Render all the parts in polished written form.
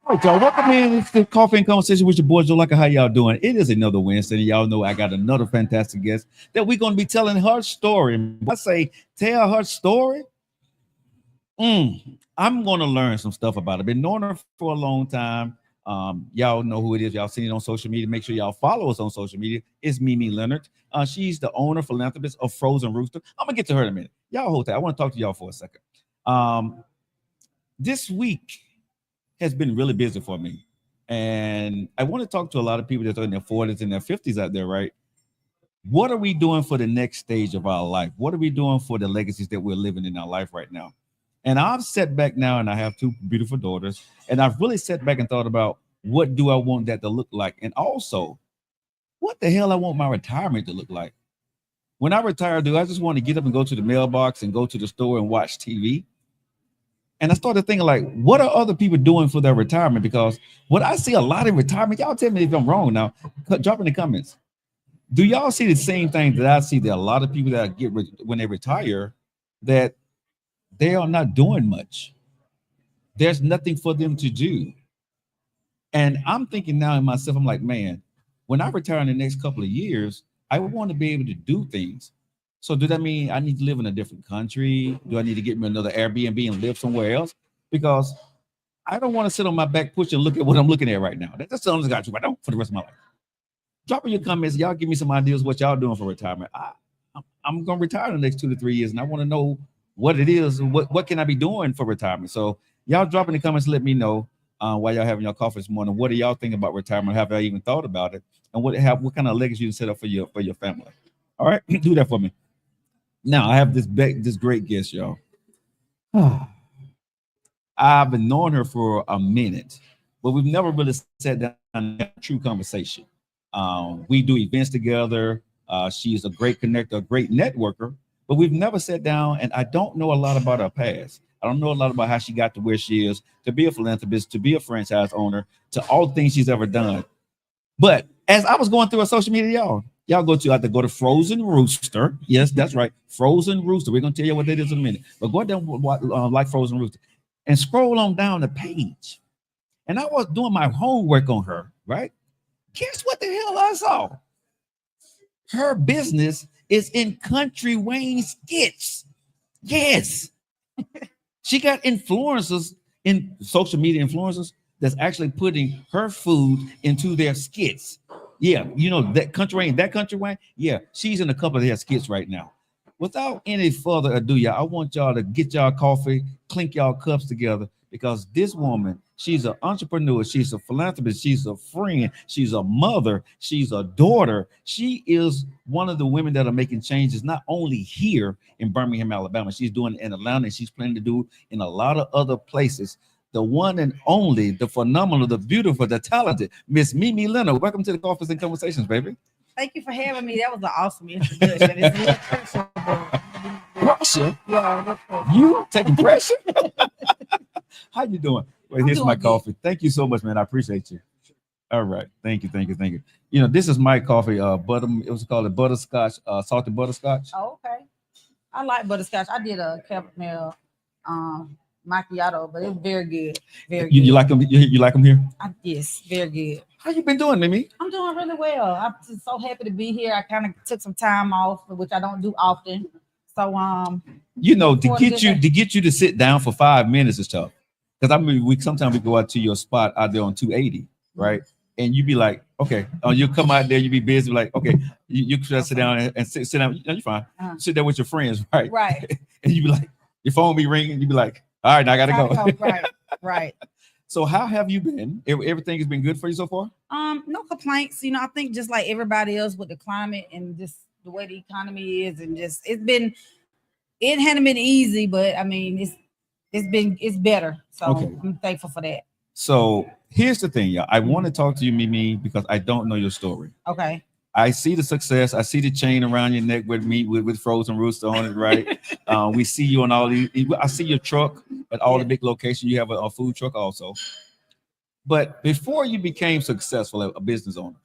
All right, y'all. Welcome in to Coffee and Conversation with your boy Joe Lockett. How y'all doing? It is another Wednesday. Y'all know I got another fantastic guest that we're going to be telling her story. When I say tell her story, I'm going to learn some stuff about it. Been knowing her for a long time. Y'all know who it is. Y'all seen it on social media. Make sure y'all follow us on social media. It's Mimi Leonard. She's the owner, philanthropist of Frozen Rooster. I'm going to get to her in a minute. Y'all hold tight. I want to talk to y'all for a second. This week has been really busy for me. And I want to talk to a lot of people that are in their 40s and their 50s out there, right? What are we doing for the next stage of our life? What are we doing for the legacies that we're living in our life right now? And I've sat back now and I have two beautiful daughters. And I've really sat back and thought about what do I want that to look like? And also, what the hell I want my retirement to look like? When I retire, do I just want to get up and go to the mailbox and go to the store and watch TV? And I started thinking, like, what are other people doing for their retirement? Because what I see a lot in retirement, y'all tell me if I'm wrong now. Drop in the comments. Do y'all see the same thing that I see? That a lot of people that when they retire, that they are not doing much. There's nothing for them to do. And I'm thinking now in myself, I'm like, man, when I retire in the next couple of years, I want to be able to do things. So does that mean I need to live in a different country? Do I need to get me another Airbnb and live somewhere else? Because I don't want to sit on my back porch and look at what I'm looking at right now. That's something I got to do. I don't for the rest of my life. Drop in your comments. Y'all give me some ideas what y'all doing for retirement. I'm going to retire in the next 2 to 3 years, and I want to know what it is. What can I be doing for retirement? So y'all drop in the comments. Let me know while y'all having your coffee this morning. What do y'all think about retirement? Have I even thought about it? And what kind of legacy you set up for your family? All right, do that for me. Now I have this great guest, y'all. I've been knowing her for a minute, but we've never really sat down and had a true conversation. We do events together. She is a great connector, a great networker, but we've never sat down, and I don't know a lot about her past. I don't know a lot about how she got to where she is, to be a philanthropist, to be a franchise owner, to all the things she's ever done. But as I was going through her social media, y'all have to go to Frozen Rooster. Yes, that's right. Frozen Rooster. We're going to tell you what that is in a minute. But go down like Frozen Rooster and scroll on down the page. And I was doing my homework on her, right? Guess what the hell I saw? Her business is in Country Wayne skits. Yes. She got influencers in social media influencers that's actually putting her food into their skits. Yeah, you know that Country Wayne. Yeah, she's in a couple of their skits right now. Without any further ado, y'all, I want y'all to get y'all coffee, clink y'all cups together, because this woman, she's an entrepreneur, she's a philanthropist, she's a friend, she's a mother, she's a daughter. She is one of the women that are making changes, not only here in Birmingham, Alabama. She's doing it in Atlanta, and she's planning to do in a lot of other places. The one and only, the phenomenal, the beautiful, the talented Miss Mimi Leonard. Welcome to the Coffees and Conversations, baby. Thank you for having me. That was an awesome introduction. It's a little pressure. Pressure? Yeah, you taking pressure? How you doing? Well, here's my good. coffee. Thank you so much, man. I appreciate you. All right. Thank you. You know, this is my coffee. It was called a butterscotch, salted butterscotch. Oh, okay. I like butterscotch. I did a caramel macchiato, but it was very good. Very You good. like them? You like them here? Yes, very good. How you been doing, Mimi? I'm doing really well. I'm just so happy to be here. I kind of took some time off, which I don't do often. So You know, to for a get good you day. to get you to sit down for 5 minutes is tough. Because I mean, we sometimes we go out to your spot out there on 280, right? And you be like, okay, you come out there, you be busy, like, okay, you just sit down and sit down. You know, you're fine. Sit there with your friends, right? Right. And you be like, your phone be ringing. You be like, all right, now I gotta go. Right. So how have you been? Everything has been good for you so far? No complaints. You know, I think just like everybody else with the climate and just the way the economy is, and just it hadn't been easy, but I mean it's better. So Okay. I'm thankful for that. So here's the thing, y'all. I want to talk to you, Mimi, because I don't know your story. Okay. I see the success. I see the chain around your neck with Frozen Rooster on it, right? We see you on all these. I see your truck at all the big locations. You have a food truck also. But before you became successful, a business owner,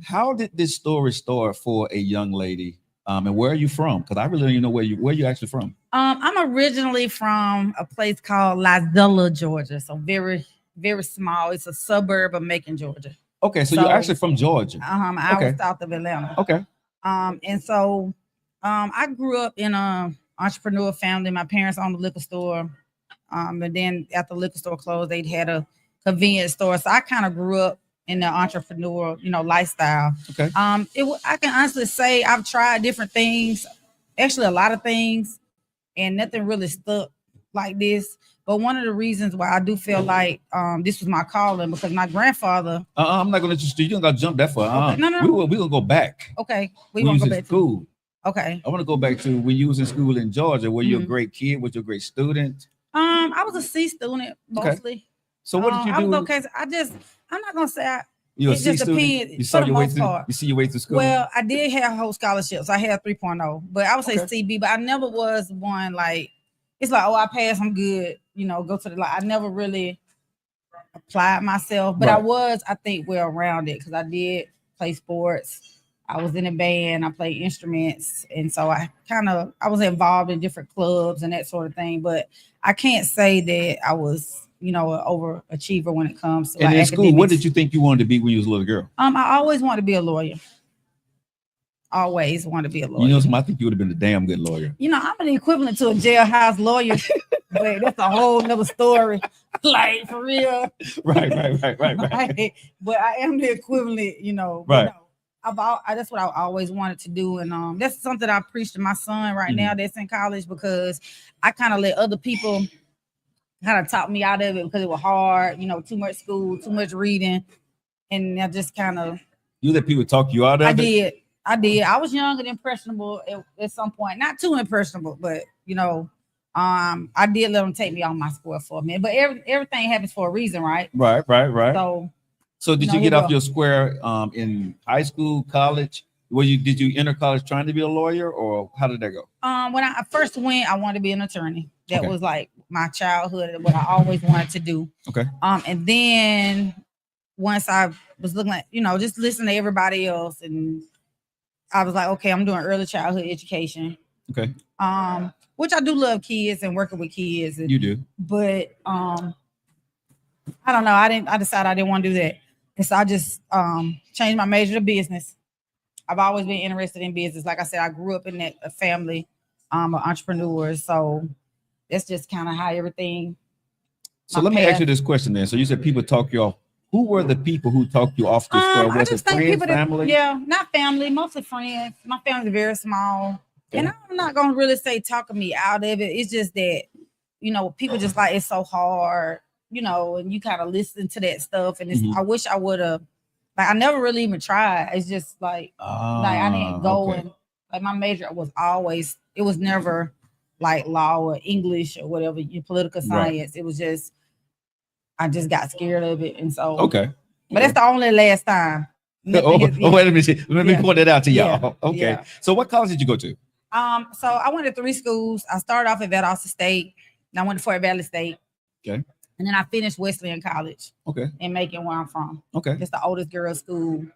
how did this story start for a young lady? And where are you from? Because I really don't even know where you actually from. I'm originally from a place called Lizella, Georgia. So very very small. It's a suburb of Macon, Georgia. Okay, so you're actually from Georgia. An hour south of Atlanta. Okay. And so I grew up in a entrepreneur family. My parents owned a liquor store. And then after the liquor store closed, they had a convenience store. So I kind of grew up in the entrepreneur, lifestyle. Okay. I can honestly say I've tried different things, actually a lot of things, and nothing really stuck like this. But one of the reasons why I do feel like this was my calling, because my grandfather. I'm not gonna let you. You don't gotta jump that far. Okay. No. We're gonna go back. Okay. We gonna go back to school. Okay. I want to go back to when you was in school in Georgia. Were you a great kid? Was you a great student? I was a C student mostly. Okay. So what did you do? I was okay. I'm not gonna say You're a C student. You saw your way through. You see your way through school. Well, I did have whole scholarships. I had 3.0, but I would say CB. But I never was one like. It's like, I passed, I'm good. Go to the. I never really applied myself, but right. I think, well-rounded because I did play sports. I was in a band. I played instruments, and so I was involved in different clubs and that sort of thing. But I can't say that I was, an overachiever when it comes to. And in school, what did you think you wanted to be when you was a little girl? I always wanted to be a lawyer. Always wanted to be a lawyer. I think you would have been a damn good lawyer. I'm an equivalent to a jailhouse lawyer, but that's a whole nother story. Like, for real. Right. But I am the equivalent, Right. That's what I always wanted to do. And that's something I preach to my son right now that's in college, because I kind of let other people kind of talk me out of it because it was hard, too much school, too much reading. And I just kind of. You let people talk you out of it? I did. I was young and impressionable at some point. Not too impressionable, but I did let them take me on my square for a minute. But everything happens for a reason, right? Right. So did you get off your square in high school, college? Did you enter college trying to be a lawyer, or how did that go? When I first went, I wanted to be an attorney. That was like my childhood, what I always wanted to do. Okay. And then once I was looking at, just listening to everybody else, and I was like, okay, I'm doing early childhood education. Okay. Which I do love kids and working with kids. You do. But I don't know. I decided I didn't want to do that. And so I just changed my major to business. I've always been interested in business. Like I said, I grew up in that family of entrepreneurs. So that's just kind of how everything. So let me ask you this question then. So you said people talk you off. Who were the people who talked you off the square? Was it friends, family? Not family, mostly friends. My family's very small. Okay. And I'm not going to really say talking me out of it. It's just that, people just like, it's so hard, and you kind of listen to that stuff. And it's, I wish I would have, I never really even tried. It's just like I didn't go and, my major was always, it was never like law or English or whatever, political science. Right. It was just, I just got scared of it. And so, but that's the only last time. Wait a minute. Let me point that out to y'all. Yeah. Okay. Yeah. So what college did you go to? So I went to 3 schools. I started off at Valdosta State. And I went to Fort Valley State. Okay. And then I finished Wesleyan College. Okay. In Macon, where I'm from. Okay. It's the oldest girls' school.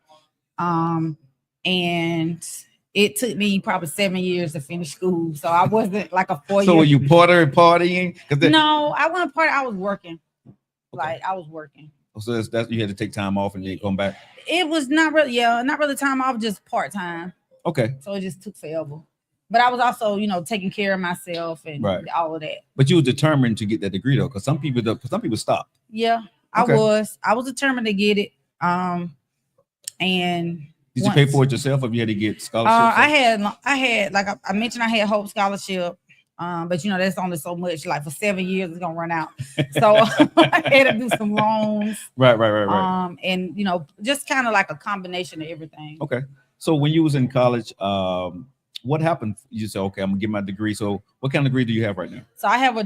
And it took me probably 7 years to finish school. So I wasn't like a 4-year. So were you partying? No, I wasn't partying. I was working. Like I was working. So that's you had to take time off and then come back. It was not really time off, just part time. Okay. So it just took forever. But I was also, taking care of myself and all of that. But you were determined to get that degree though, because some people stop. Yeah, okay. I was determined to get it. And did you pay for it yourself, or you had to get scholarships? I had like I mentioned, I had Hope Scholarship. But that's only so much. Like for 7 years, it's gonna run out. So I had to do some loans. Right. And just kind of like a combination of everything. Okay. So when you was in college, what happened? You said, okay, I'm gonna get my degree. So what kind of degree do you have right now? So I have a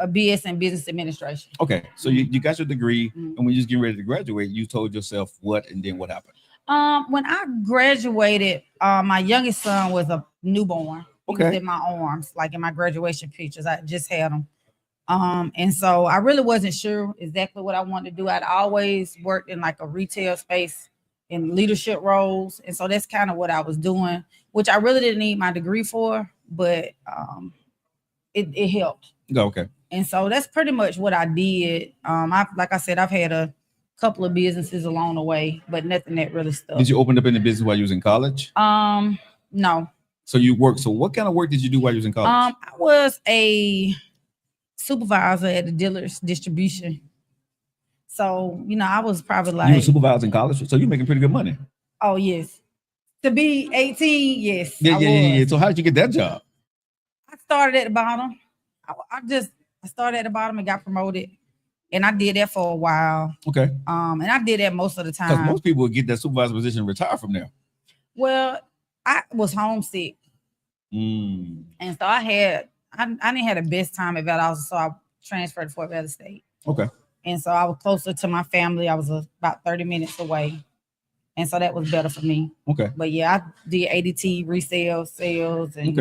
BS in business administration. Okay. So you got your degree, and when you was getting ready to graduate, you told yourself what, and then what happened? When I graduated, my youngest son was a newborn. He was in my arms, like in my graduation pictures. I just had him. And so I really wasn't sure exactly what I wanted to do. I'd always worked in like a retail space in leadership roles. And so that's kind of what I was doing, which I really didn't need my degree for, but it helped. Okay. And so that's pretty much what I did. Like I said, I've had a couple of businesses along the way, but nothing that really stuck. Did you open up in the business while you was in college? No. So you worked. So what kind of work did you do while you was in college? I was a supervisor at the dealer's distribution. So, I was probably like... You were supervising college? So you're making pretty good money. Oh, yes. To be 18, yes. Yeah. So how did you get that job? I started at the bottom. I started at the bottom and got promoted. And I did that for a while. Okay. And I did that most of the time. Because most people would get that supervisor position and retire from there. Well, I was homesick. And so I didn't have the best time at Valdosta, so I transferred to Fort Valley State. Okay. And so I was closer to my family. I was about 30 minutes away. And so that was better for me. Okay. But yeah, I did ADT, resale, sales, and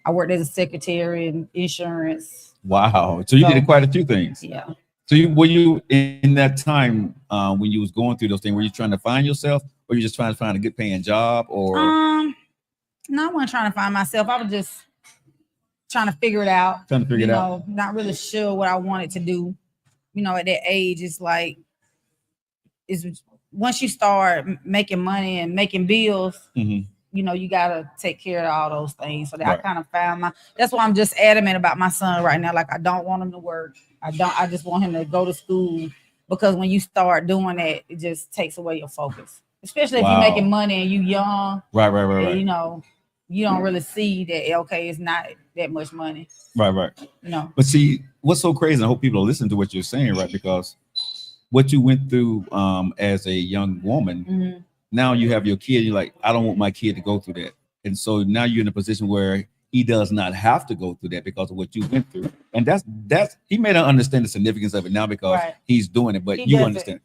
I worked as a secretary in insurance. Wow. So you did quite a few things. Yeah. So were you in that time when you was going through those things, were you trying to find yourself, or you just trying to find a good paying job, or? No, I wasn't trying to find myself. I was just trying to figure it out. Not really sure what I wanted to do. At that age, it's like, once you start making money and making bills, you gotta take care of all those things. So that I kind of found that's why I'm just adamant about my son right now. Like, I don't want him to work. I just want him to go to school, because when you start doing that, it just takes away your focus. Especially if you're making money and you young. Right. And, you don't really see that, okay, it's not that much money. Right. But see, what's so crazy, I hope people are listening to what you're saying, right? Because what you went through as a young woman, now you have your kid, you're like, I don't want my kid to go through that. And so now you're in a position where he does not have to go through that because of what you went through. And that's he may not understand the significance of it now because he's doing it, but you understand.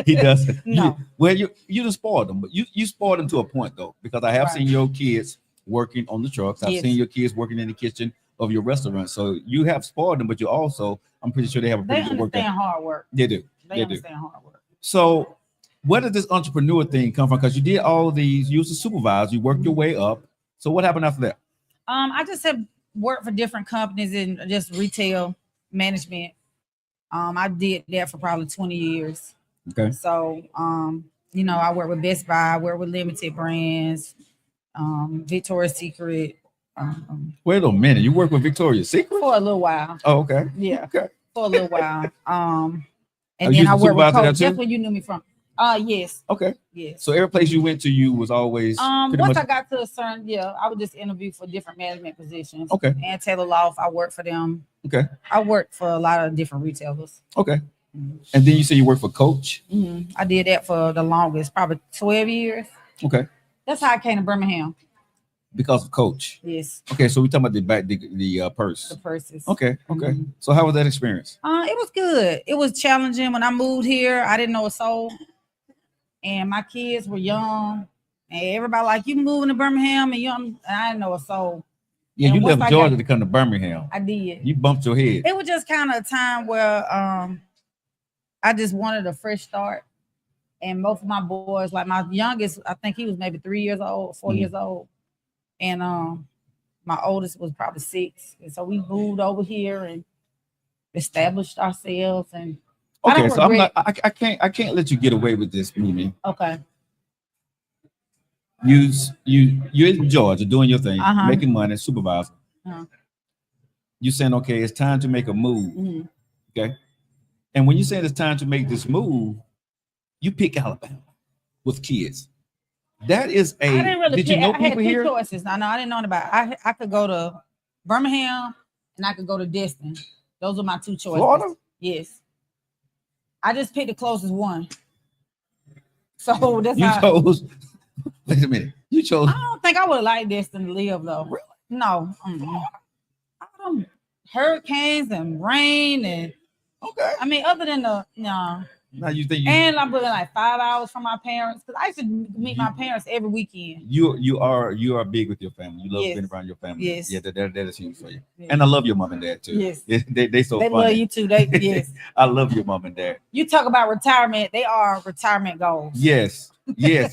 He doesn't. No. You just spoiled them, but you spoiled them to a point though, because I have seen your kids working on the trucks. I've seen your kids working in the kitchen of your restaurant. So you have spoiled them, but you also, I'm pretty sure they have a pretty good work. They understand hard work. They do. They understand hard work. So where did this entrepreneur thing come from? Because you did all these, you was a supervisor, you worked your way up. So what happened after that? I just have worked for different companies and just retail management. I did that for probably 20 years. Okay. So, I work with Best Buy, I work with limited brands, Victoria's Secret. Wait a minute, you work with Victoria's Secret? For a little while. Oh, okay. Yeah. Okay. For a little while. And then I worked with Coach. That's where you knew me from. Yes. Okay. Yes. So every place you went to, you was always once I got to a certain, I would just interview for different management positions. Okay. And Taylor Loft, I worked for them. Okay. I worked for a lot of different retailers. Okay. And then you say you work for Coach? I did that for the longest, probably 12 years. Okay. That's how I came to Birmingham. Because of Coach? Yes. Okay, so we're talking about the purse. The purses. Okay. So how was that experience? It was good. It was challenging. When I moved here, I didn't know a soul. And my kids were young. And everybody like, you moving to Birmingham and I didn't know a soul. Yeah, you left Georgia to come to Birmingham. I did. You bumped your head. It was just kind of a time where I just wanted a fresh start. And both of my boys, like my youngest, I think he was maybe 3 years old, 4 years old. And my oldest was probably 6. And so we moved over here and established ourselves. And okay, so I can't let you get away with this, Mimi. Okay. You're in Georgia doing your thing, making money, supervising. You saying, okay, it's time to make a move. Okay. And when you say it's time to make this move, you pick Alabama with kids. That is a. I didn't really did you know people I had two here? choices. I didn't know about it. I could go to Birmingham and I could go to Destin. Those are my two choices. Florida? Yes. I just picked the closest one. So that's you chose. Wait a minute. You chose. I don't think I would like Destin to live though. Really? No. Hurricanes and rain and. Okay. I mean, other than the no. Now you think and I'm living like 5 hours from my parents because I used to meet my parents every weekend. You are big with your family. You love being around your family. Yes. Yeah, that is huge for you. Yes. And I love your mom and dad too. Yes. They so they funny. love you too. Yes. I love your mom and dad. You talk about retirement. They are retirement goals. Yes.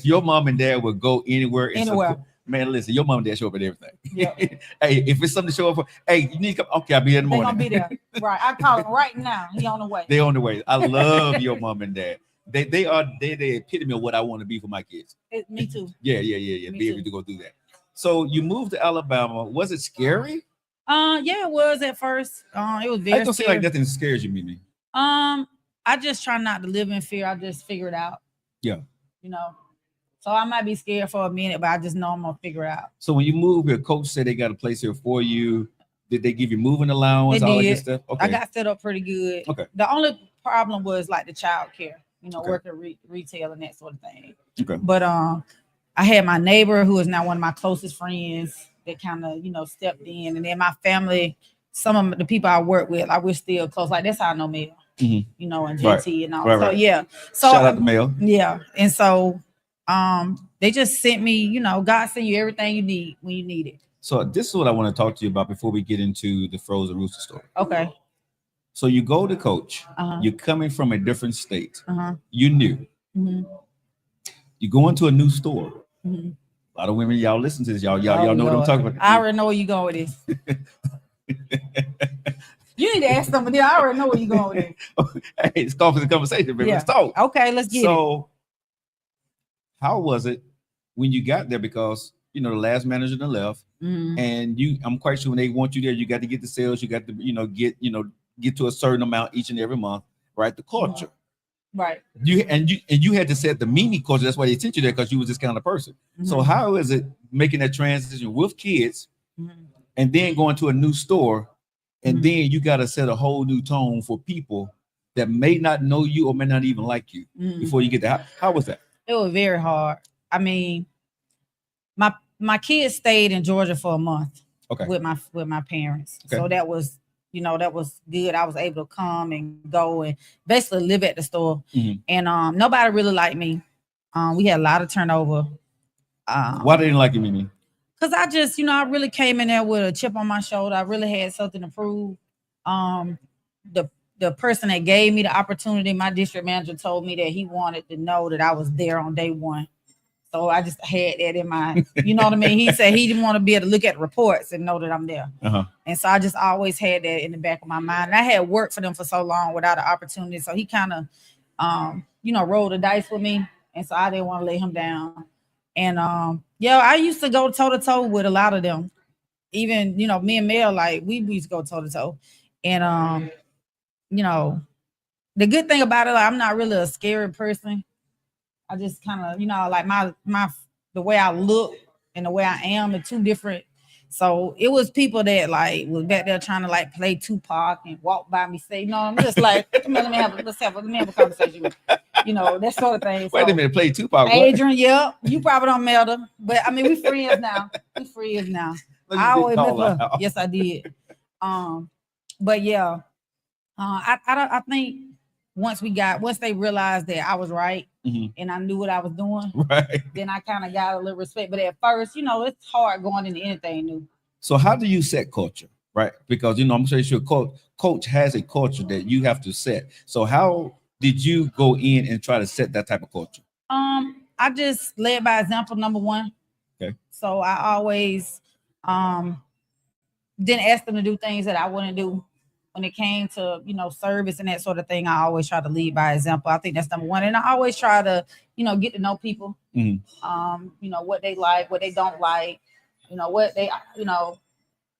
Your mom and dad would go anywhere. Anywhere. Man, listen, your mom and dad show up at everything. Yeah. Hey, if it's something to show up for, hey, you need to come. Okay, I'll be there in the They're morning. gonna be there. Right. I call him right now. He on the way. They on the way. I love your mom and dad. They are the epitome of what I want to be for my kids. Me too. Yeah. Me Be too. able to go do that. So you moved to Alabama. Was it scary? Yeah, it was at first. It was I very don't seem scary. like nothing scares you, Mimi. I just try not to live in fear. I just figure it out. Yeah. You know. So I might be scared for a minute, but I just know I'm gonna figure it out. So when you move, your coach said they got a place here for you. Did they give you moving allowance, They all that did. good stuff? Okay. I got set up pretty good. Okay. The only problem was like the child care, Okay. working retail and that sort of thing. Okay. But I had my neighbor who is now one of my closest friends that kind of, stepped in. And then my family, some of the people I work with, we're still close. Like that's how I know Mel, Mm-hmm. And Right. JT and all. Right, So right. yeah. So Shout out to Mel. yeah. And so they just sent me, God sent you everything you need when you need it. So this is what I want to talk to you about before we get into the frozen rooster story. Okay. So you go to coach. Uh-huh. You're coming from a different state. Uh-huh. You knew. Mm-hmm. You go into a new store. Mm-hmm. A lot of women, y'all listen to this. Y'all know what I'm talking about. I already know where you going with this. You need to ask somebody. I already know where you going with this. Hey, it's called for the conversation, baby. Yeah. Let's talk. Okay, let's get it. So, how was it when you got there? Because the last manager done left, and I'm quite sure when they want you there, you got to get the sales. You got to, get to a certain amount each and every month, right? The culture. Right. You had to set the Mimi culture. That's why they sent you there, because you was this kind of person. So how is it making that transition with kids and then going to a new store, and then you got to set a whole new tone for people that may not know you or may not even like you before you get there? How was that? It was very hard. I mean, my kids stayed in Georgia for a month with my parents. Okay. So that was that was good. I was able to come and go and basically live at the store. And nobody really liked me. We had a lot of turnover. Why they didn't like you, Mimi? Because I just, I really came in there with a chip on my shoulder. I really had something to prove. The person that gave me the opportunity, my district manager, told me that he wanted to know that I was there on day one. So I just had that in my, you know what I mean? He said he didn't want to be able to look at the reports and know that I'm there. And so I just always had that in the back of my mind. And I had worked for them for so long without an opportunity. So he kind of, rolled the dice with me. And so I didn't want to let him down. And I used to go toe to toe with a lot of them. Even, me and Mel, we used to go toe to toe. And, the good thing about it, I'm not really a scary person. I just kind of, the way I look and the way I am are two different. So it was people that was back there trying to play Tupac and walk by me, say, no, I'm just like, let me have a conversation. That sort of thing. Wait a minute, play Tupac. Adrian, yeah, you probably don't mail her, but I mean, we friends now. I always met her. Yes, I did. But yeah, I think once they realized that I was right and I knew what I was doing, then I kind of got a little respect. But at first, it's hard going into anything new. So how do you set culture, right? Because, I'm sure coach has a culture that you have to set. So how did you go in and try to set that type of culture? I just led by example, number one. Okay. So I always didn't ask them to do things that I wouldn't do. When it came to, service and that sort of thing, I always try to lead by example. I think that's number one. And I always try to, get to know people, what they like, what they don't like, what they,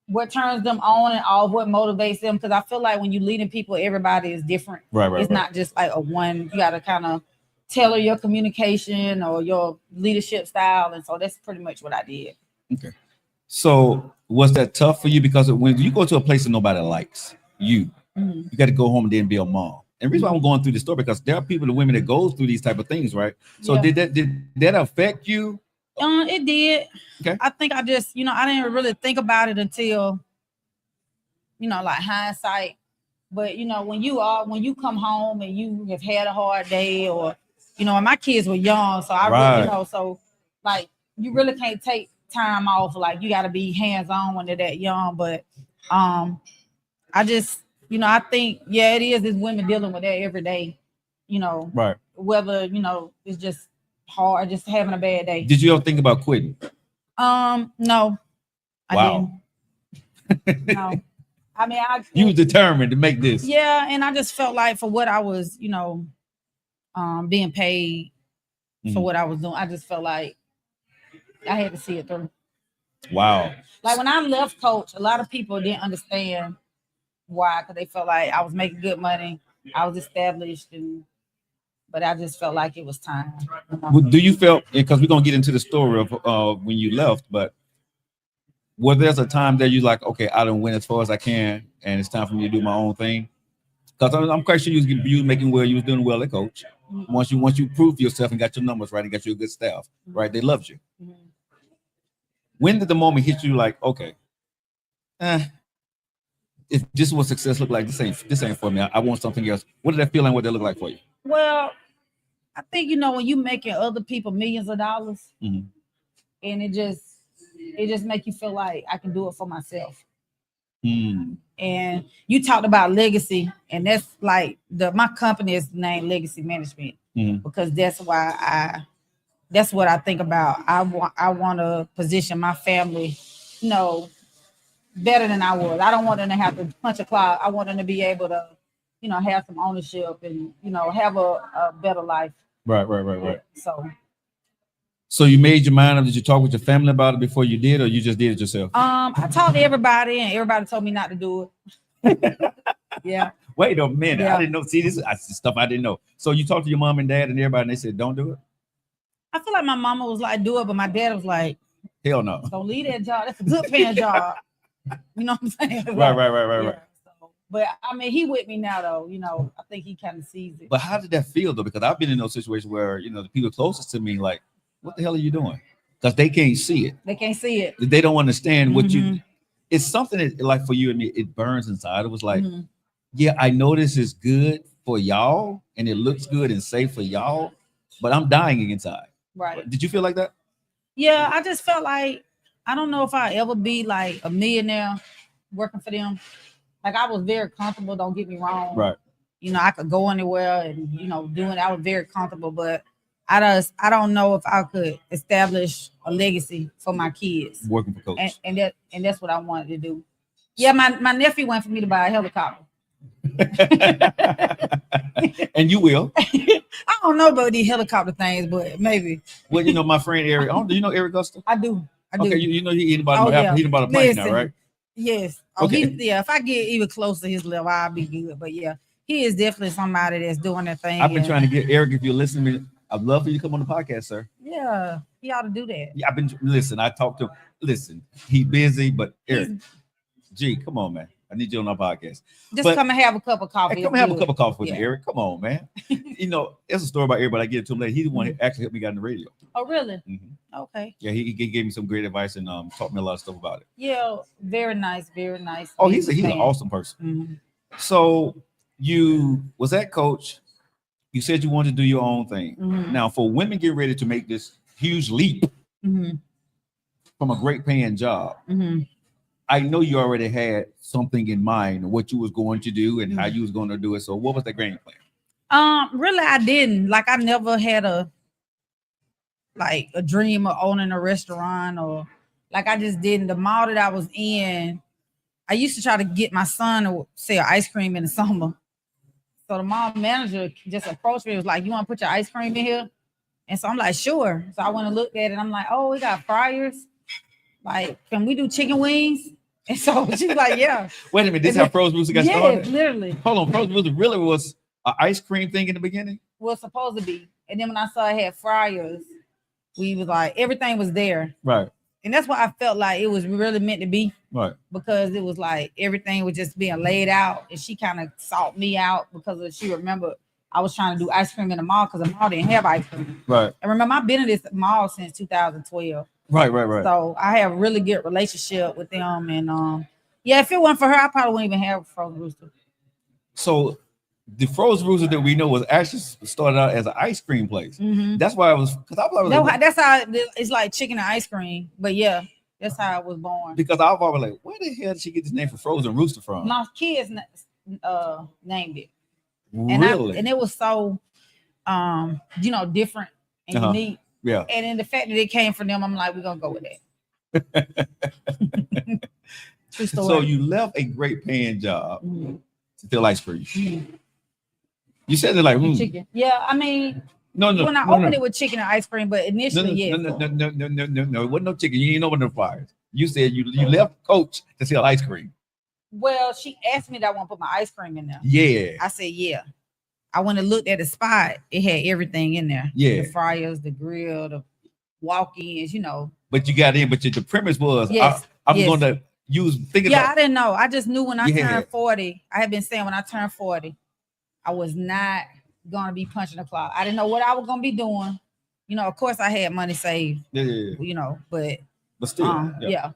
what turns them on and off, what motivates them. Because I feel like when you're leading people, everybody is different. Right. It's not just like a one. You got to kind of tailor your communication or your leadership style. And so that's pretty much what I did. Okay. So was that tough for you? Because when you go to a place that nobody likes, you got to go home and then be a mom. And the reason why I'm going through this story, because there are people, the women that goes through these type of things, right? So did that affect you? It did. Okay. I think I just, I didn't really think about it until, hindsight. But when you come home and you have had a hard day, or and my kids were young, so I really, you really can't take time off. You got to be hands on when they're that young. But I just, I think, it is. It's women dealing with that every day, right. Whether, it's just hard, just having a bad day. Did you ever think about quitting? No, I Wow. didn't. No. I mean, You was determined to make this. yeah, and I just felt like for what I was, being paid for Mhm. what I was doing, I just felt like I had to see it through. Wow. Like when I left Coach, a lot of people didn't understand why, because they felt like I was making good money, I was established, but I just felt like it was time. Well, do you feel, because we're gonna get into the story of when you left, but was there's a time that you like, okay, I don't win as far as I can, and it's time for me to do my own thing? Because I'm quite sure you was making well, you was doing well at Coach. Mhm. Once you proved yourself and got your numbers right and got you a good staff, right? They loved you. Mhm. When did the moment hit you like, okay, if this is what success look like, this ain't for me. I want something else. What did that feel like? What did that look like for you? Well, I think when you making other people millions of dollars, Mhm. and it just make you feel like I can do it for myself. Mm. And you talked about legacy, and that's like my company is named Legacy Management Mhm. because that's what I think about. I want to position my family, better than I was. I don't want them to have to punch a clock. I want them to be able to, have some ownership and have a better life. Right. So you made your mind up. Did you talk with your family about it before you did, or you just did it yourself? I talked to everybody, and everybody told me not to do it. Yeah. Wait a minute. Yeah. I didn't know. See, this is stuff I didn't know. So you talked to your mom and dad and everybody, and they said, "Don't do it." I feel like my mama was like, do it, but my dad was like, hell no. Don't leave that job. That's a good paying job. You know what I'm saying? Right. So, but I mean, he with me now, though. I think he kind of sees it. But how did that feel though? Because I've been in those situations where the people closest to me, like, what the hell are you doing? Because they can't see it. They can't see it. They don't understand what you. It's something that, like for you and me, it burns inside. It was like, yeah, I know this is good for y'all, and it looks good and safe for y'all, but I'm dying inside. Right. Did you feel like that? Yeah, I just felt like I don't know if I ever be like a millionaire working for them. Like I was very comfortable. Don't get me wrong. Right. I could go anywhere and doing. I was very comfortable, but I don't know if I could establish a legacy for my kids working for Coach. And that's what I wanted to do. Yeah, my nephew went for me to buy a helicopter. And you will. I don't know about these helicopter things, but maybe. Well, my friend Eric. Do you know Eric Guster? I do. Okay, he bought a plane now, right? Yes. Okay. If I get even close to his level, I'll be good. But yeah, he is definitely somebody that's doing that thing. I've been trying to get Eric. If you're listening, I'd love for you to come on the podcast, sir. Yeah, he ought to do that. Yeah, I talked to him. Listen, he's busy, but Eric, come on, man. I need you on our podcast. Come and have a cup of coffee. Hey, come and have a cup of coffee with me, Eric. Come on, man. It's a story about everybody. I get it to him later. He's the one who actually helped me get on the radio. Oh, really? Mm-hmm. Okay. Yeah, he gave me some great advice and taught me a lot of stuff about it. Yeah, very nice, very nice. Oh, he's an awesome person. Mm-hmm. So you was that Coach. You said you wanted to do your own thing. Mm-hmm. Now, for women get ready to make this huge leap from a great paying job, I know you already had something in mind, what you was going to do and how you was going to do it. So what was the grand plan? Really, I didn't. Like, I never had a dream of owning a restaurant or I just didn't. The mall that I was in, I used to try to get my son to sell ice cream in the summer. So the mall manager just approached me. It was like, you want to put your ice cream in here? And so I'm like, sure. So I went and looked at it. I'm like, oh, we got fryers. Like, can we do chicken wings? And so she's like, yeah. Wait a minute. This is how Frozen Rooster got started? Yeah, literally. Hold on. Frozen Rooster really was an ice cream thing in the beginning? Well, supposed to be. And then when I saw it had fryers, we was like, everything was there. Right. And that's why I felt like it was really meant to be. Right. Because it was like everything was just being laid out. And she kind of sought me out because she remembered I was trying to do ice cream in the mall because the mall didn't have ice cream. Right. And remember, I've been in this mall since 2012. Right. So I have a really good relationship with them. And if it wasn't for her, I probably wouldn't even have a Frozen Rooster. So the Frozen Rooster that we know was actually started out as an ice cream place. Mm-hmm. That's why I was, because I was like, that's how it's like chicken and ice cream. But yeah, that's how I was born. Because I was always like, where the hell did she get this name for Frozen Rooster from? My kids named it. Really? And it was so different and unique. Yeah. And in the fact that it came from them, I'm like, we're gonna go with that. True story. So you left a great paying job Mhm. to sell ice cream. Mhm. You said it like, Chicken. Yeah, I mean, no, when I opened it with chicken and ice cream, but initially, yes. no. It wasn't no chicken. You didn't open the fires. You said you left Coach to sell ice cream. Well, she asked me that I want to put my ice cream in there. Yeah. I said, yeah. I went and looked at the spot. It had everything in there. Yeah. The fryers, the grill, the walk-ins, you know. But you got in, but the premise was, yes. I'm going to think about. I didn't know. I just knew when I Yeah. turned 40. I had been saying when I turned 40, I was not going to be punching the clock. I didn't know what I was going to be doing. You know, of course, I had money saved. Yeah. You know, but still, yeah.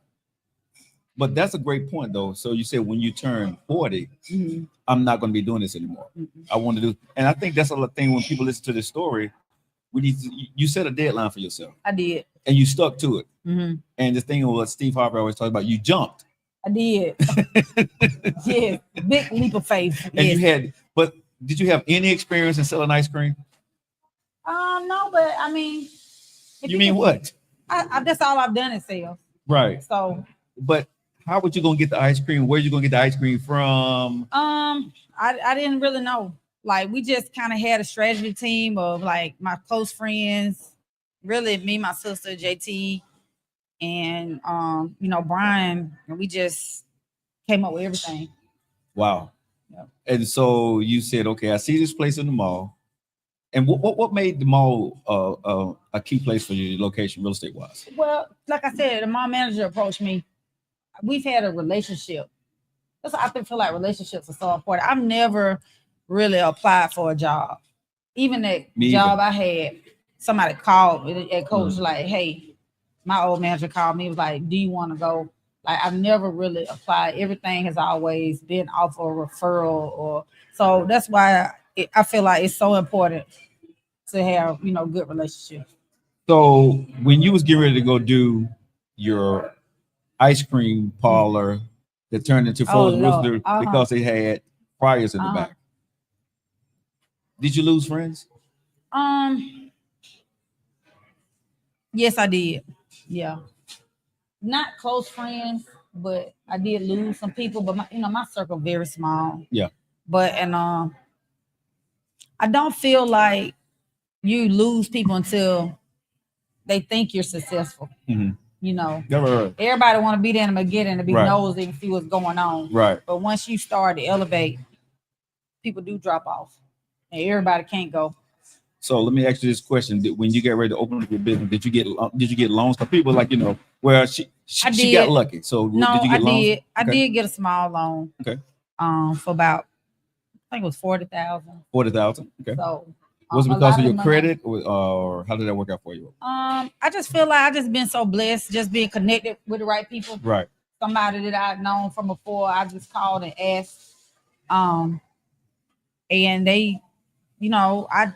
But that's a great point, though. So you said when you turn 40, Mhm. I'm not going to be doing this anymore. Mhm. I want to do, and I think that's a thing when people listen to this story. We need to, you set a deadline for yourself. I did. And you stuck to it. Mm-hmm. And the thing what Steve Harvey always talks about, you jumped. I did. Yes, big leap of faith. And yes. you had, but did you have any experience in selling ice cream? No, but I mean. You mean what? I that's all I've done is sales. Right. So. But how would you gonna get the ice cream? Where you gonna get the ice cream from? I didn't really know. Like we just kind of had a strategy team of like my close friends, really me, my sister JT, and you know Brian, and we just came up with everything. Wow. Yep. And so you said, okay, I see this place in the mall. And what made the mall a key place for your location, real estate wise? Well, like I said, the mall manager approached me. We've had a relationship. That's why I feel like relationships are so important. I've never really applied for a job. Even that job I had, somebody called at Coach like, hey, my old manager called me, was like, do you want to go? Like I've never really applied. Everything has always been off of a referral, or so that's why I feel like it's so important to have, you know, good relationships. So when you was getting ready to go do your ice cream parlor that turned into frozen rooster because they had fryers in the back, did you lose friends? Yes, I did. Yeah. Not close friends, but I did lose some people. But my circle very small. Yeah. But I don't feel like you lose people until they think you're successful. Mm-hmm. You know, right. Everybody want to be there in the beginning to be nosy and see what's going on. Right. But once you start to elevate, people do drop off, and everybody can't go. So let me ask you this question: when you get ready to open up your business, did you get loans? Because people like well, she got lucky. So no, did you get loans? I did get a small loan. Okay. For about I think it was 40,000. 40,000. Okay. So was it because of your credit, or how did that work out for you? I just feel like I just been so blessed, just being connected with the right people. Right. Somebody that I've known from before, I just called and asked. And they, I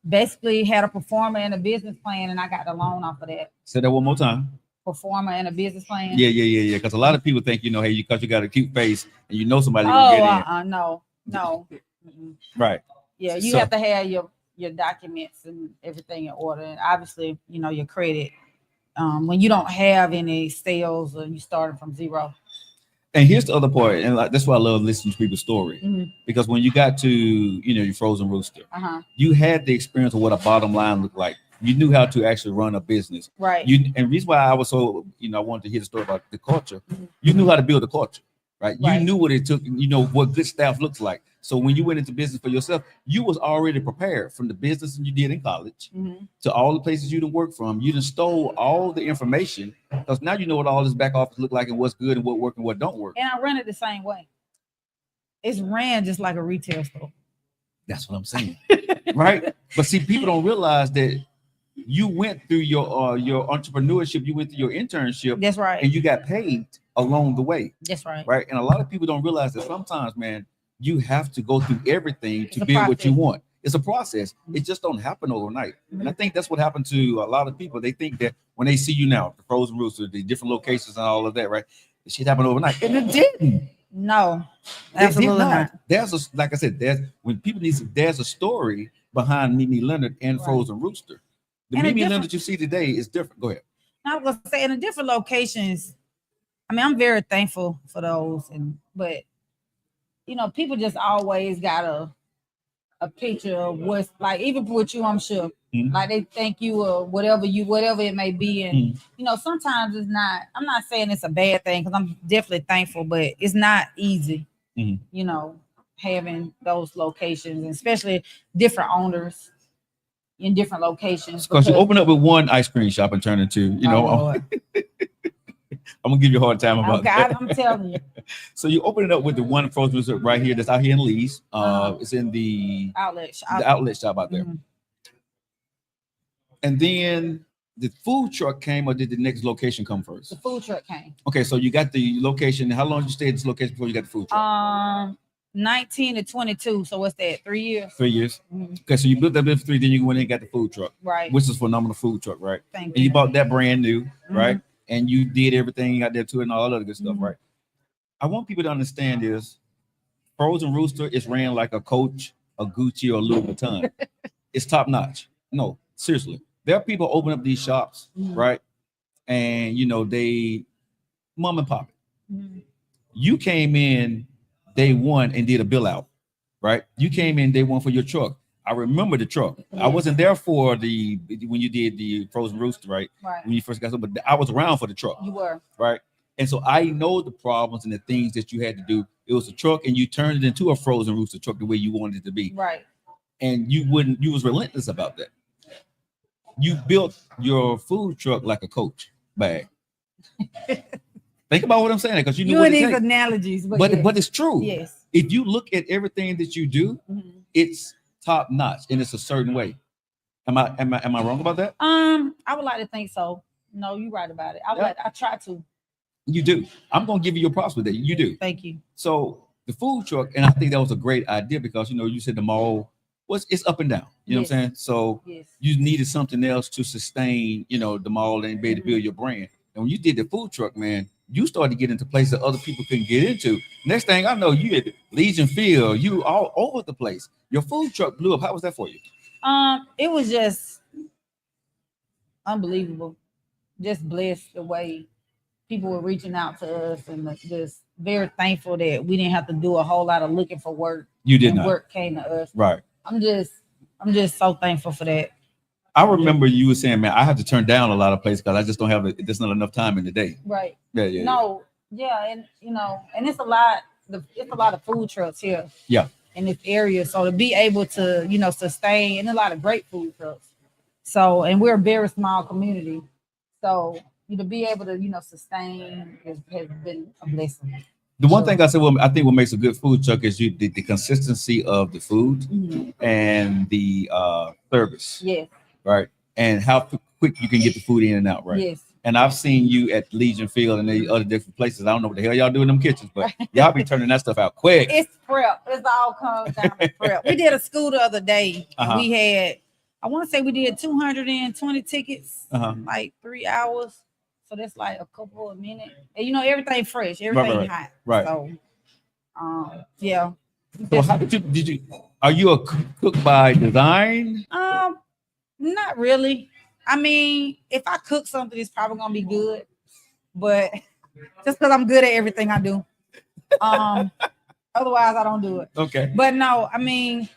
basically had a performer and a business plan, and I got the loan off of that. Say that one more time. Performer and a business plan. Yeah. Because a lot of people think, hey, because you got a cute face and you know somebody gonna get in. No. Right. Yeah, you have to have your documents and everything in order, and obviously, your credit. When you don't have any sales or you starting from zero. And here's the other part, and that's why I love listening to people's story, because when you got to your frozen rooster, you had the experience of what a bottom line looked like. You knew how to actually run a business, right? And the reason why I was so I wanted to hear the story about the culture. You knew how to build a culture, right? You knew what it took, what good staff looks like. So when you went into business for yourself, you was already prepared from the business you did in college to all the places you done worked from. You done stole all the information because now you know what all this back office look like and what's good and what work and what don't work. And I run it the same way. It's ran just like a retail store. That's what I'm saying, right? But see, people don't realize that you went through your entrepreneurship, you went through your internship. That's right. And you got paid along the way. That's right. Right. And a lot of people don't realize that sometimes, man, you have to go through everything to build what you want. It's a process. It just don't happen overnight. And I think that's what happened to a lot of people. They think that when they see you now, the frozen rooster, the different locations and all of that, right? It should happen overnight. And it didn't. No, absolutely not. There's like I said, there's a story behind Mimi Leonard and Frozen Rooster. The Mimi Leonard you see today is different. Go ahead. I was gonna say in the different locations. I mean, I'm very thankful for those, but people just always got a picture of what's like. Even with you, I'm sure, like they thank you or whatever it may be, and sometimes it's not. I'm not saying it's a bad thing because I'm definitely thankful, but it's not easy. Having those locations, and especially different owners in different locations. Because you open up with one ice cream shop and turn into, I'm gonna give you a hard time about that. I'm telling you. So you open it up with the one frozen resort right here that's out here in Lee's. It's in the outlet shop out there. And then the food truck came, or did the next location come first? The food truck came. Okay, so you got the location. How long did you stay at this location before you got the food truck? 19 to 22. So what's that? 3 years? 3 years. Okay, so you built that business for 3, then you went in and got the food truck. Right. Which is phenomenal food truck, right? Thank you. And you bought that brand new, right? And you did everything out there too and all that other good stuff, right? I want people to understand this. Frozen Rooster is ran like a Coach, a Gucci, or a Louis Vuitton. It's top notch. No, seriously. There are people open up these shops, right? And they mom and pop it. You came in day one and did a bill out, right? You came in day one for your truck. I remember the truck. I wasn't there for when you did the Frozen Rooster, right? When you first got started, but I was around for the truck. You were. Right. And so I know the problems and the things that you had to do. It was a truck, and you turned it into a Frozen Rooster truck the way you wanted it to be. Right. And you was relentless about that. You built your food truck like a Coach bag. Think about what I'm saying, because you knew what it takes. Analogies, but it's true. Yes. If you look at everything that you do, it's top notch, and it's a certain way. Am I wrong about that? I would like to think so. No, you're right about it. I try to. You do. I'm gonna give you your props with that. You do. Thank you. So the food truck, and I think that was a great idea because you said the mall it's up and down. You know what I'm saying? So you needed something else to sustain, the mall and be able to build your brand. And when you did the food truck, man, you started to get into places that other people couldn't get into. Next thing I know, you at Legion Field, you all over the place. Your food truck blew up. How was that for you? It was just unbelievable. Just blessed the way people were reaching out to us, and just very thankful that we didn't have to do a whole lot of looking for work. You did not. Work came to us. Right. I'm just so thankful for that. I remember you were saying, man, I have to turn down a lot of places because I just don't have there's not enough time in the day. Right. Yeah. No, yeah, and and it's a lot of food trucks here. Yeah. In this area. So to be able to, sustain, and a lot of great food trucks. So, and we're a very small community. So to be able to, sustain has been a blessing. The one thing I said, I think what makes a good food truck is the consistency of the food and the service. Yes. Right. And how quick you can get the food in and out. Right. Yes. And I've seen you at Legion Field and the other different places. I don't know what the hell y'all do in them kitchens, but y'all be turning that stuff out quick. It's prep. It's all comes down to prep. We did a school the other day. We had, I want to say we did 220 tickets, like 3 hours. So that's like a couple of minutes. And everything fresh, everything hot. Right. So, yeah. So how did you? Are you a cook by design? Not really. I mean, if I cook something, it's probably gonna be good, but just because I'm good at everything I do. Otherwise I don't do it. Okay. But no, I mean,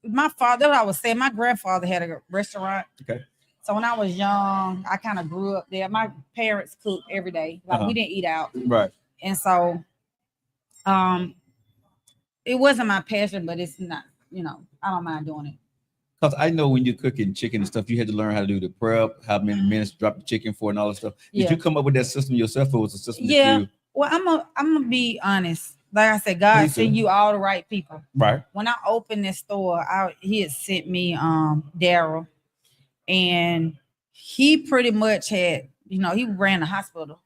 my father, I was saying, my grandfather had a restaurant. Okay. So when I was young, I kind of grew up there. My parents cooked every day. Like we didn't eat out. Right. And so it wasn't my passion, but it's not, I don't mind doing it. Because I know when you're cooking chicken and stuff, you had to learn how to do the prep, how many minutes to drop the chicken for, and all that stuff. Did you come up with that system yourself, or was it a system that you? Well, I'm gonna be honest. Like I said, God sent you all the right people. Right. When I opened this store, he had sent me Daryl, and he pretty much had, he ran a hospital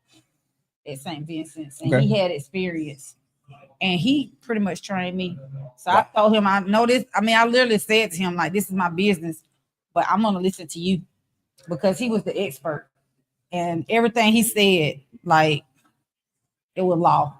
at St. Vincent's, and he had experience. And he pretty much trained me. So I told him, I know this. I mean, I literally said to him, like, this is my business, but I'm going to listen to you, because he was the expert. And everything he said, like, it was law.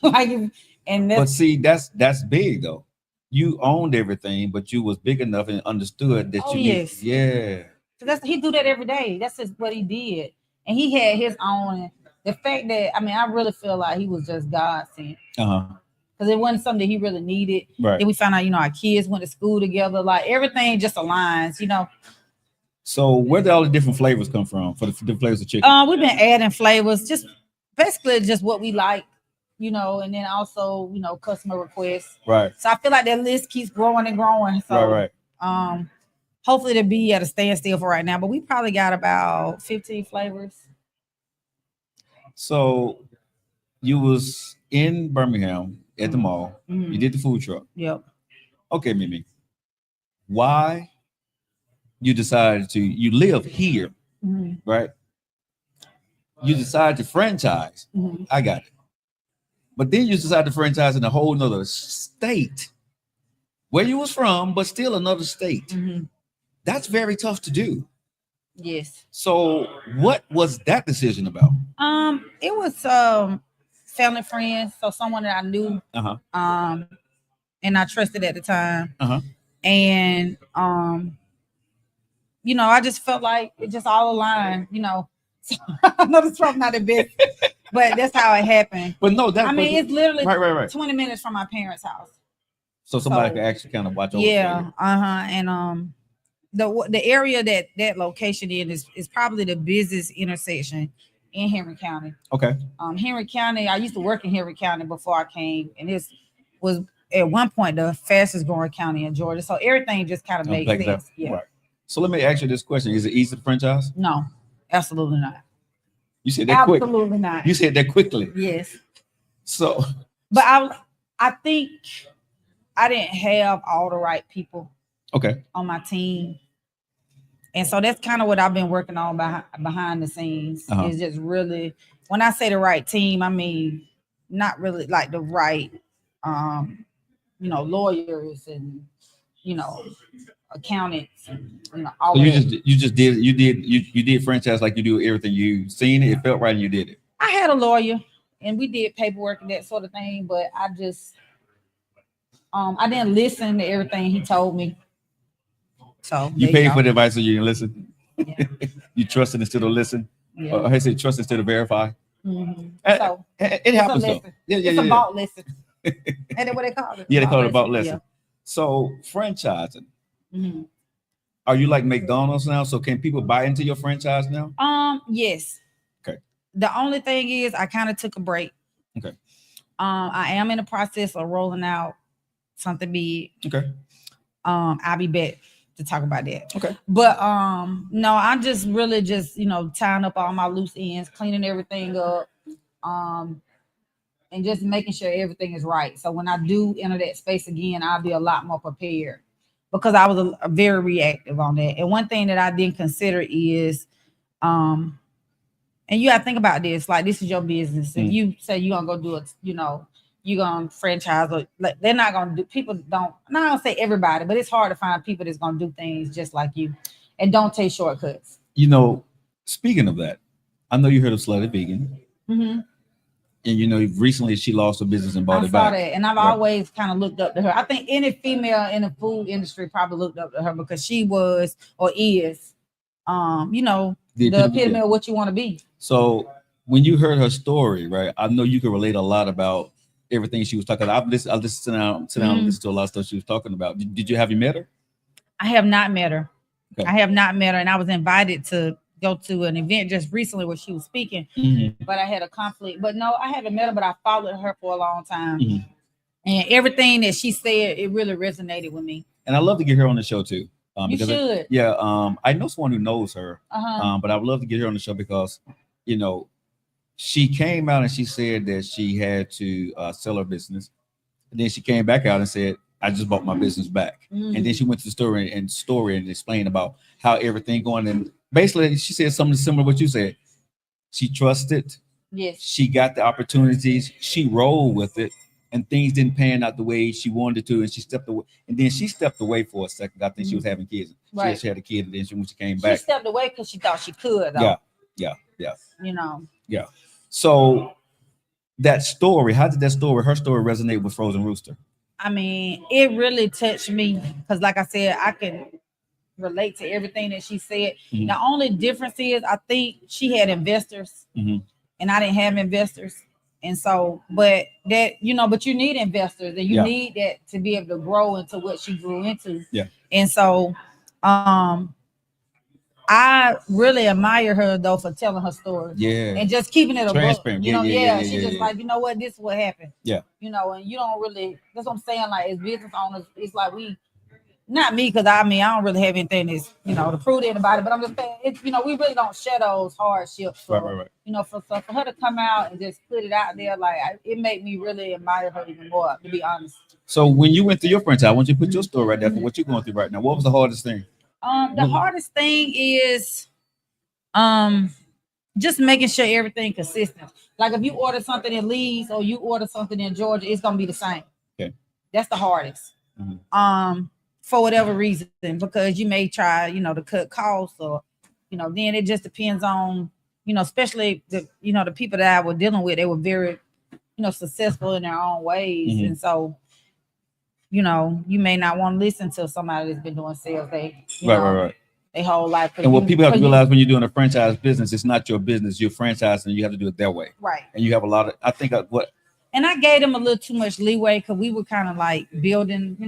But see, that's big, though. You owned everything, but you was big enough and understood that So he do that every day. That's just what he did. and he had his own. And the fact that I really feel like he was just God sent. Because it wasn't something that he really needed. Right. Then we found out, our kids went to school together. Like everything just aligns, So where did all the different flavors come from for the different flavors of chicken? We've been adding flavors, just basically just what we like, and then also, customer requests. Right. So I feel like that list keeps growing and growing. So right. hopefully to be at a standstill for right now, but we probably got about 15 flavors. So you was in Birmingham at the mall. Mm-hmm. You did the food truck. Yep. Okay, Mimi. Why you decided you live here, right? You decided to franchise. I got it. But then you decided to franchise in a whole nother state where you was from, but still another state. That's very tough to do. Yes. So what was that decision about? It was family friends, so someone that I knew, and I trusted at the time, and I just felt like it just all aligned, So, I know this probably not the best, but that's how it happened. But no, that's it's literally right. 20 minutes from my parents' house, so somebody could actually kind of watch over. Yeah, and the area that location in is probably the busiest intersection in Henry County. Okay. Henry County, I used to work in Henry County before I came, and this was at one point the fastest growing county in Georgia. So everything just kind of made sense. Yeah. Right. So let me ask you this question: is it easy to franchise? No, absolutely not. You said that quick. Absolutely not. You said that quickly. Yes. So, but I think I didn't have all the right people. Okay. On my team. And so that's kind of what I've been working on behind the scenes. Is just really, when I say the right team, I mean not really like the right, lawyers and accountants and all. So you did franchise like you do everything. You seen it, it felt right, and you did it. I had a lawyer, and we did paperwork and that sort of thing, but I just I didn't listen to everything he told me. So you paid for the advice, so you didn't listen. Yeah. You trusted instead of listen. Yeah. I say trust instead of verify. So it happens though. It's about listen. And then what they call it? Yeah, they call it about listen. Yeah. So franchising. Are you like McDonald's now? So can people buy into your franchise now? Yes. Okay. The only thing is I kind of took a break. Okay. I am in the process of rolling out something big. Okay. I'll be back to talk about that. Okay. But no, I'm just really just tying up all my loose ends, cleaning everything up, and just making sure everything is right. So when I do enter that space again, I'll be a lot more prepared, because I was a very reactive on that. And one thing that I didn't consider is and you got to think about this, like this is your business. If you say you're gonna go do it, you're gonna franchise, or like they're not gonna do. People don't. Not gonna say everybody, but it's hard to find people that's gonna do things just like you, and don't take shortcuts. Speaking of that, I know you heard of Slutty Vegan, and recently she lost her business and bought it back. I saw that, and I've always kind of looked up to her. I think any female in the food industry probably looked up to her, because she was or is, the epitome of what you want to be. So when you heard her story, right? I know you can relate a lot about everything she was talking about. I listened and listen to a lot of stuff she was talking about. Have you met her? I have not met her. Okay. I have not met her, and I was invited to go to an event just recently where she was speaking, but I had a conflict. But no, I haven't met her, but I followed her for a long time, and everything that she said, it really resonated with me. And I love to get her on the show too. You should. I know someone who knows her, but I would love to get her on the show because, she came out and she said that she had to sell her business. And then she came back out and said, I just bought my business back. And then she went to the story and explained about how everything going. And basically she said something similar to what you said. She trusted. Yes. She got the opportunities. She rolled with it. And things didn't pan out the way she wanted to. And she stepped away. And then she stepped away for a second. I think she was having kids. Right. She had a kid. And then when she came back. She stepped away because she thought she could, though. Yeah. Yeah. So that story, how did her story resonate with Frozen Rooster? I mean, it really touched me because, like I said, relate to everything that she said. Mhm. The only difference is I think she had investors Mhm. and I didn't have investors. And so, but that, but you need investors and you Yeah. need that to be able to grow into what she grew into. Yeah. And so, I really admire her though for telling her story. Yeah. And just keeping it a book. Transparent. Yeah. She just like, you know what, this is what happened. Yeah. And you don't really, that's what I'm saying. Like as business owners, it's like not me, because I don't really have anything that's, to prove to anybody, but I'm just saying, it's, we really don't share those hardships. So, Right. For her to come out and just put it out there, like it made me really admire her even more, to be honest. So when you went through your franchise, I want you to put your story right there for what you're going through right now. What was the hardest thing? The hardest thing is just making sure everything consistent. Like if you order something in Leeds or you order something in Georgia, it's gonna be the same. Okay. That's the hardest. Mm-hmm. For whatever reason, because you may try, to cut costs or, then it just depends on, especially the people that I was dealing with, they were very, successful in their own ways. Mm-hmm. And so, you may not want to listen to somebody that's been doing sales Right. Their whole life. And what people have to realize when you're doing a franchise business, it's not your business. You're franchising, and you have to do it their way. Right. And you have a lot of, I think, And I gave them a little too much leeway because we were kind of like building,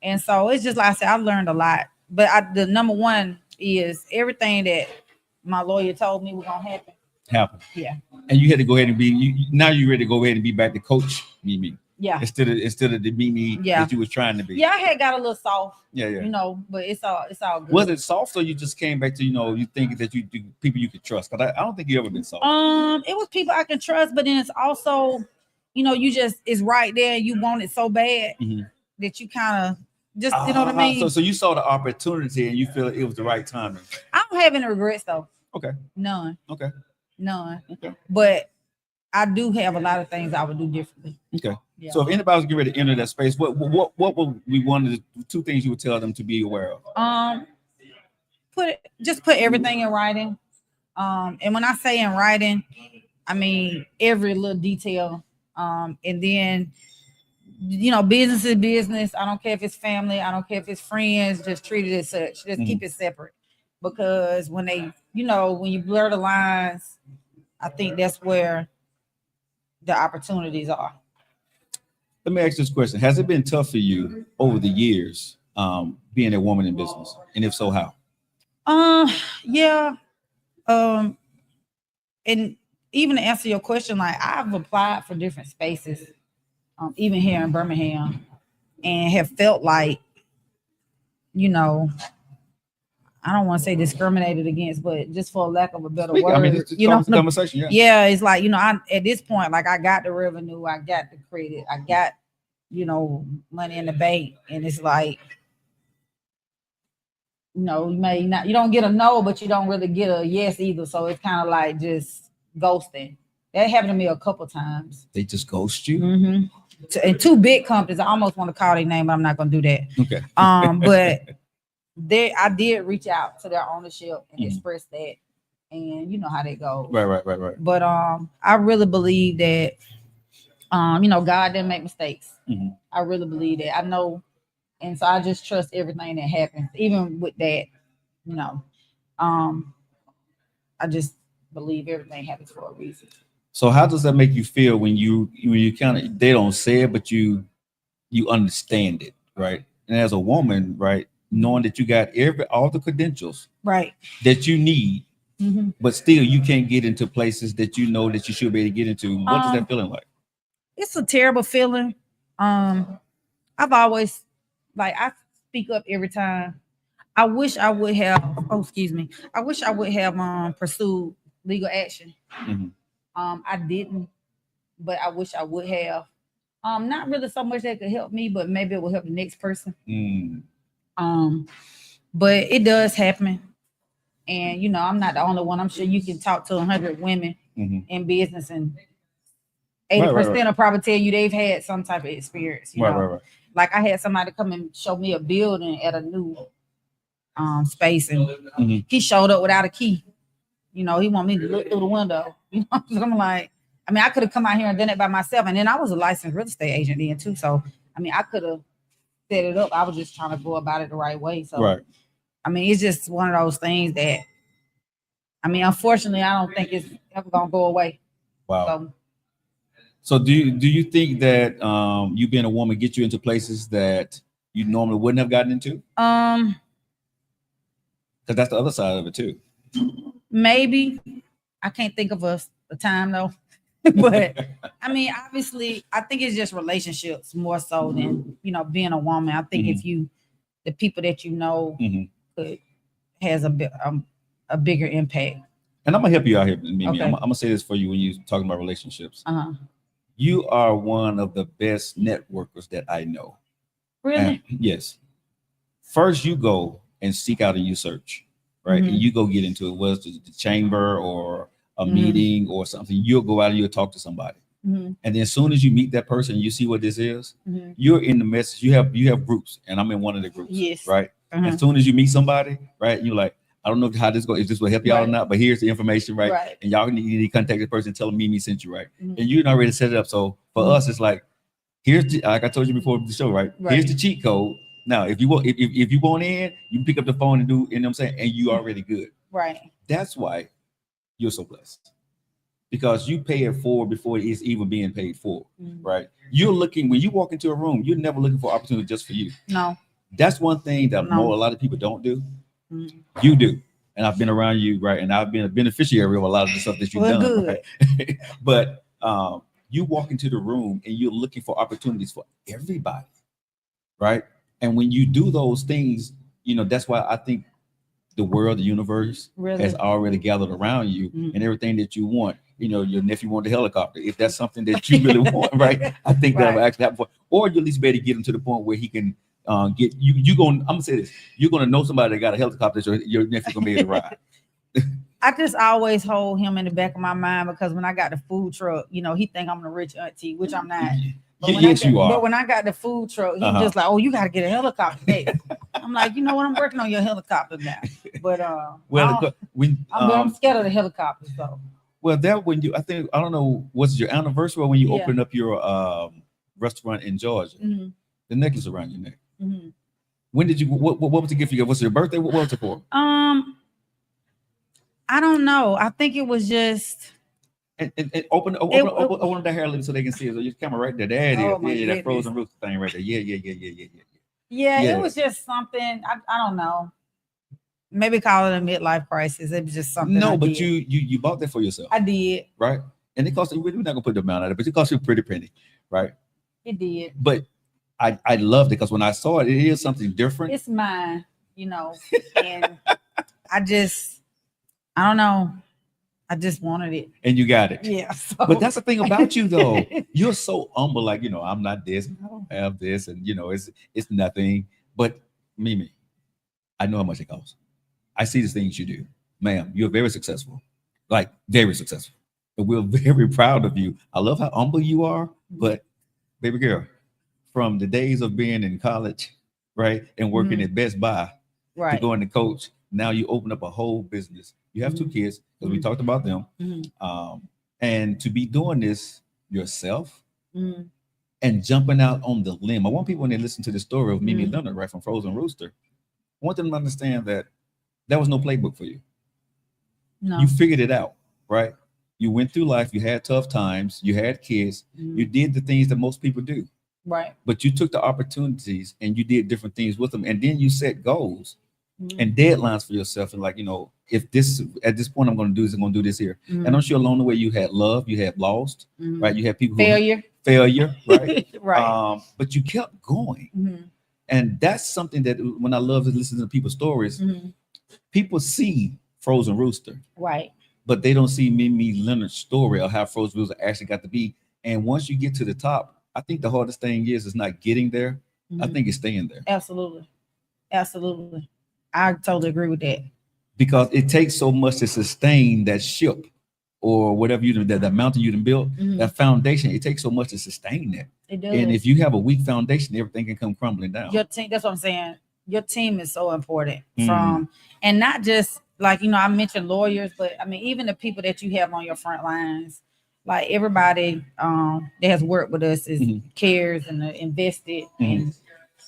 And so it's just like I said, I learned a lot. But the number one is everything that my lawyer told me was gonna happen. Yeah. And you had to go ahead and now you're ready to go ahead and be back to coach Mimi. Yeah. Instead of the Mimi that you was trying to be. Yeah, I had got a little soft. Yeah. But it's all good. Was it soft, or you just came back to you think that you do people you could trust? Because I don't think you ever been soft. It was people I can trust, but then it's also, you just it's right there. And you want it so bad that you kind of just you know what I mean. So you saw the opportunity and you feel it was the right timing. I don't have any regrets though. Okay. None. Okay. None. Okay. But I do have a lot of things I would do differently. Okay. Yeah. So if anybody was getting ready to enter that space, what would be one of the two things you would tell them to be aware of? Put everything in writing. And when I say in writing, I mean every little detail. And then business is business. I don't care if it's family. I don't care if it's friends. Just treat it as such. Just keep it separate. Because when they, when you blur the lines, I think that's where the opportunities are. Let me ask this question. Has it been tough for you over the years being a woman in business? And if so, how? Yeah. And even to answer your question, like I've applied for different spaces, even here in Birmingham, and have felt like, I don't want to say discriminated against, but just for lack of a better word, conversation. Yeah, it's like, I at this point, like I got the revenue, I got the credit, I got, money in the bank, and it's like, you may not, you don't get a no, but you don't really get a yes either. So it's kind of like just ghosting. That happened to me a couple times. They just ghost you. Mm-hmm. And two big companies, I almost want to call their name, but I'm not gonna do that. Okay. But I did reach out to their ownership and express that, and you know how that goes. Right. But I really believe that God didn't make mistakes. I really believe that. I know, and so I just trust everything that happens, even with that. I just believe everything happens for a reason. So how does that make you feel when you kind of, they don't say it, but you understand it, right? And as a woman, right, knowing that you got all the credentials, right, that you need, but still you can't get into places that you know that you should be able to get into. What does that feeling like? It's a terrible feeling. I've always, I speak up every time. I wish I would have. I wish I would have pursued legal action. I didn't, but I wish I would have. Not really so much that could help me, but maybe it will help the next person. But it does happen, and I'm not the only one. I'm sure you can talk to 100 women in business, and 80% will probably tell you they've had some type of experience. Right. Like I had somebody come and show me a building at a new space, and he showed up without a key. He wanted me to look through the window. I'm like, I could have come out here and done it by myself. And then I was a licensed real estate agent then too. So, I could have set it up. I was just trying to go about it the right way. So, I mean, it's just one of those things that, I mean, unfortunately, I don't think it's ever gonna go away. Wow. So do you think that you being a woman get you into places that you normally wouldn't have gotten into? So Because that's the other side of it too. maybe I can't think of a time though. But I mean, obviously, I think it's just relationships more so than being a woman. I think if the people that you know could has a bigger impact. And I'm gonna help you out here, Mimi. Okay. I'm gonna say this for you when you're talking about relationships. Uh-huh. You are one of the best networkers that I know. Really? And yes. First, you go and seek out and you search, right? And you go get into it, whether it's the chamber or a meeting or something. You'll go out and you'll talk to somebody. And then as soon as you meet that person, you see what this is. You're in the message. You have groups, and I'm in one of the groups. Yes. Right. As soon as you meet somebody, right, you're like, I don't know how this goes. If this will help y'all or not, but here's the information, right? And y'all need to contact the person, tell them Mimi sent you, right? And you already set it up. So for us, it's like, here's the, like I told you before the show, right? Here's the cheat code. Now, if you want, if you want in, you can pick up the phone and do, you know what I'm saying, and you already good. Right. That's why you're so blessed. Because you pay it forward before it's even being paid for, right? You're looking, when you walk into a room, you're never looking for opportunity just for you. No. That's one thing that a lot of people don't do. You do. And I've been around you, right? And I've been a beneficiary of a lot of the stuff that you've done, right? But you walk into the room and you're looking for opportunities for everybody, right? And when you do those things, that's why I think the world, the universe has already gathered around you and everything that you want. Your nephew wanted a helicopter. If that's something that you really want, right? I think that will actually happen. Or you at least better get him to the point where he can get you. I'm gonna say this: you're gonna know somebody that got a helicopter, so your nephew's gonna be able to ride. I just always hold him in the back of my mind because when I got the food truck, he think I'm the rich auntie, which I'm not. Yes, you are. But when I got the food truck, he just like, oh, you got to get a helicopter. Hey. I'm like, you know what? I'm working on your helicopter now. But I'm scared of the helicopters though. Well, that when you, I don't know, was it your anniversary or when you opened up your restaurant in Georgia? The necklace around your neck. When did you? What was the gift you got? Was it your birthday? What was it for? I don't know. I think it was just. And open the hair a little so they can see it. So your camera right there. There it is. Yeah, that frozen roof thing right there. Yeah. It was just something. I don't know. Maybe call it a midlife crisis. It was just something. No, but you bought that for yourself. I did. Right, and it cost you. We're not gonna put the amount on it, but it cost you a pretty penny, right? It did. But I loved it because when I saw it, it is something different. It's mine, and I don't know. I just wanted it. And you got it. Yeah. But that's the thing about you, though. You're so humble. Like, I'm not this. I don't have this. And, it's nothing. But Mimi, I know how much it costs. I see the things you do. Ma'am, you're very successful. Like, very successful. And we're very proud of you. I love how humble you are. But, baby girl, from the days of being in college, right, and working at Best Buy to going to coach, now you open up a whole business. You have 2 kids, because we talked about them. And to be doing this yourself and jumping out on the limb. I want people, when they listen to the story of Mimi Leonard, right, from Frozen Rooster, I want them to understand that there was no playbook for you. No. You figured it out, right? You went through life. You had tough times. You had kids. You did the things that most people do. Right. But you took the opportunities and you did different things with them. And then you set goals and deadlines for yourself. And like, if this, at this point, I'm going to do this, I'm going to do this here. And I'm sure along the way, you had love, you had lost, right? You had people failure, right? Right. But you kept going. And that's something that when I love to listen to people's stories, people see Frozen Rooster. Right. But they don't see Mimi Leonard's story of how Frozen Rooster actually got to be. And once you get to the top, I think the hardest thing is not getting there. I think it's staying there. Absolutely. I totally agree with that. Because it takes so much to sustain that ship or whatever that mountain you done built, that foundation. It takes so much to sustain that. It does. And if you have a weak foundation, everything can come crumbling down. Your team, that's what I'm saying. Your team is so important and not just like, I mentioned lawyers, but I mean, even the people that you have on your front lines, like everybody that has worked with us is cares and invested. And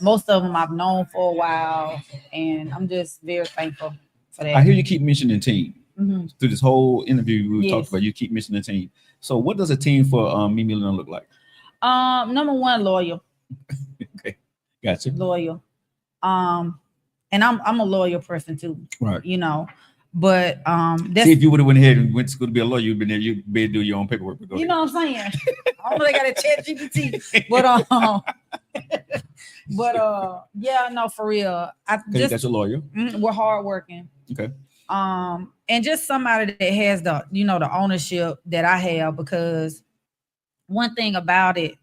most of them I've known for a while, and I'm just very thankful for that. I hear you keep mentioning team Mhm. through this whole interview. We talked Yes. about you keep mentioning team. So what does a team for Mimi Leonard look like? Number one, loyal. Okay, gotcha. Loyal. And I'm a loyal person too, Right. you know. But that's See, if you would have went ahead and went to school to be a lawyer, you'd been there. You'd be able to do your own paperwork. But go you ahead. know what I'm saying. I don't know they got a chat GPT, but yeah, no, for real. I Okay, just that's a lawyer. we're hardworking. Okay. And just somebody that has the the ownership that I have, because one thing about it,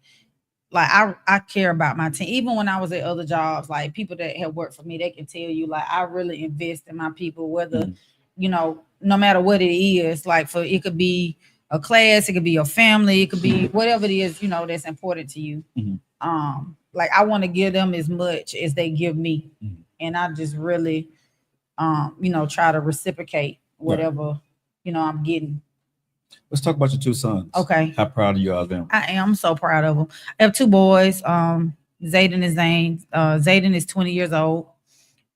like I care about my team. Even when I was at other jobs, like people that have worked for me, they can tell you like I really invest in my people, whether no matter what it is. Like for it could be a class, it could be your family, it could be whatever it is, that's important to you. Like I want to give them as much as they give me. And I just really try to reciprocate whatever I'm getting. Let's talk about your two sons. Okay. How proud are you of them? I am so proud of them. I have two boys, Zayden and Zane. Zayden is 20 years old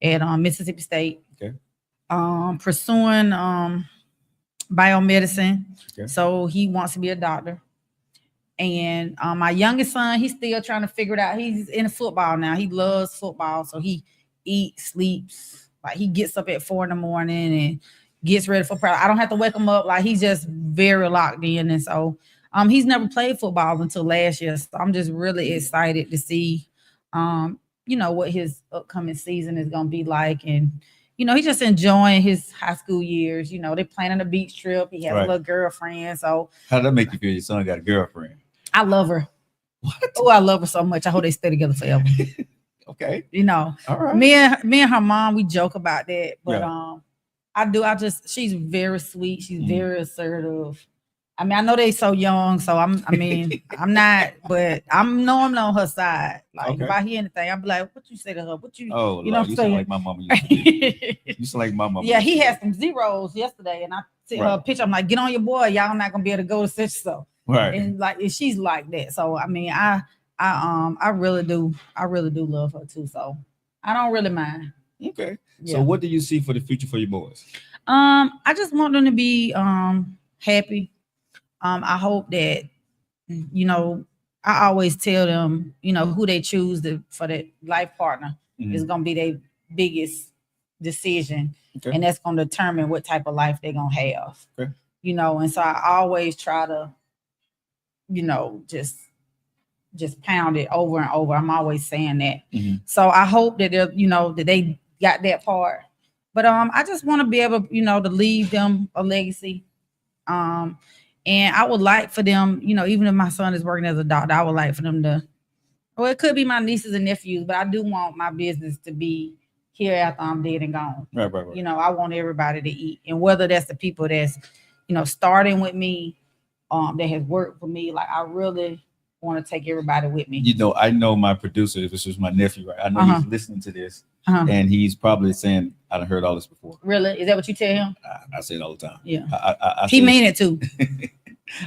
at Mississippi State. Okay. Pursuing biomedicine. Okay. So he wants to be a doctor. And my youngest son, he's still trying to figure it out. He's in football now. He loves football. So he eats, sleeps. Like he gets up at 4 a.m. and gets ready for practice. I don't have to wake him up. Like he's just very locked in. And so he's never played football until last year. So I'm just really excited to see what his upcoming season is gonna be like. And he's just enjoying his high school years. They're planning a beach trip. He has a little girlfriend. So how did that make you feel? Your son got a girlfriend. I love her. What? Oh, I love her so much. I hope they stay together forever. Okay. All right. Me and her mom, we joke about that. But she's very sweet. She's very assertive. I mean, I know they so young, so I'm not, but I'm on her side. Like if I hear anything, I'm like, what you say to her? What you you know you sound like my mama used to be. You sound like my mama. Yeah, he had some zeros yesterday, and I see her picture. I'm like, get on your boy. Y'all not gonna be able to go to such so. Right. And she's like that. So I mean, I really do love her too. So I don't really mind. Okay. Yeah. So what do you see for the future for your boys? I just want them to be happy. I hope that I always tell them, who they choose for that life partner is gonna be their biggest decision. Okay. And that's gonna determine what type of life they're gonna have. Okay. And so I always try to just pound it over and over. I'm always saying that. So I hope that they're, that they got that part. But I just want to be able, to leave them a legacy. And I would like for them, even if my son is working as a doctor, I would like for them to, it could be my nieces and nephews, but I do want my business to be here after I'm dead and gone. Right. I want everybody to eat. And whether that's the people that's, starting with me, that has worked for me, like I really want to take everybody with me. I know my producer, this was my nephew, right? I know he's listening to this, and he's probably saying, I done heard all this before. Really? Is that what you tell him? I say it all the time. Yeah. He mean it too.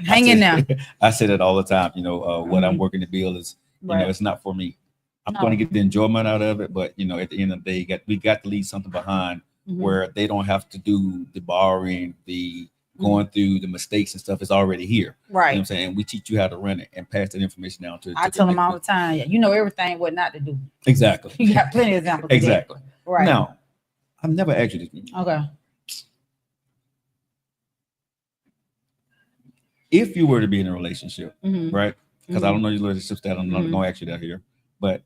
Hang in there. I say that all the time. What I'm working to build is, it's not for me. I'm going to get the enjoyment out of it, but at the end of the day, we got to leave something behind where they don't have to do the borrowing, the going through the mistakes and stuff is already here. Right. You know what I'm saying? We teach you how to run it and pass that information down to I tell them all the time. Yeah, everything what not to do. Exactly. You got plenty of examples. Exactly. Right. Now, I've never asked you this. Okay. If you were to be in a relationship, right? Because I don't know your relationship status, I'm not going to ask you that here. But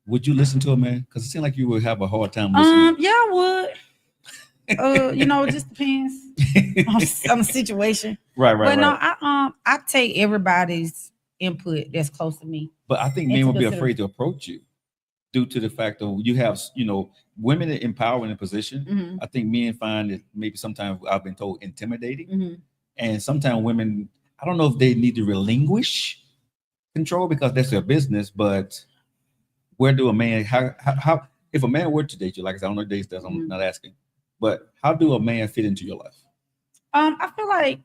would you listen to a man? Because it seems like you would have a hard time listening. Yeah, I would. It just depends on the situation. Right. But no, I take everybody's input that's close to me. But I think men would be afraid to approach you due to the fact that you have, women in power in a position. I think men find it maybe sometimes I've been told intimidating. And sometimes women, I don't know if they need to relinquish control because that's their business, but where do a man, how if a man were to date you, like I said, I don't know dates, I'm not asking. But how do a man fit into your life? I feel like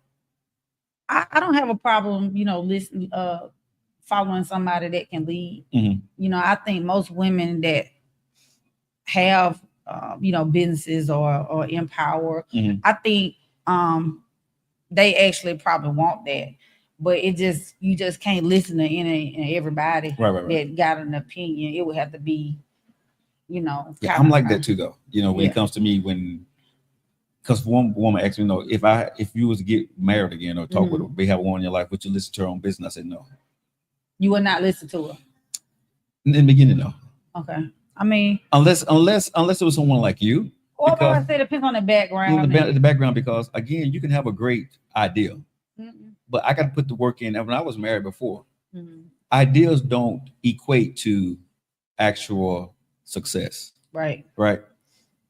I don't have a problem, following somebody that can lead. Mhm. You know, I think most women that have businesses or empower, Mhm. I think they actually probably want that, but you just can't listen to any and everybody Right. that got an opinion. It would have to be, Yeah, kinda I'm like that too, though. When Yeah. it comes to me, because one woman asked me, if you was to get married again or talk with her, be have a woman in your life, would you listen to her own business? I said no. You would not listen to her. In the beginning, no. Okay. I mean, Unless it was someone like you. well, Because I say it depends on the background. the background, because again, you can have a great idea, Mhm. but I got to put the work in. And when I was married before, Mhm. ideas don't equate to actual success. Right. Right.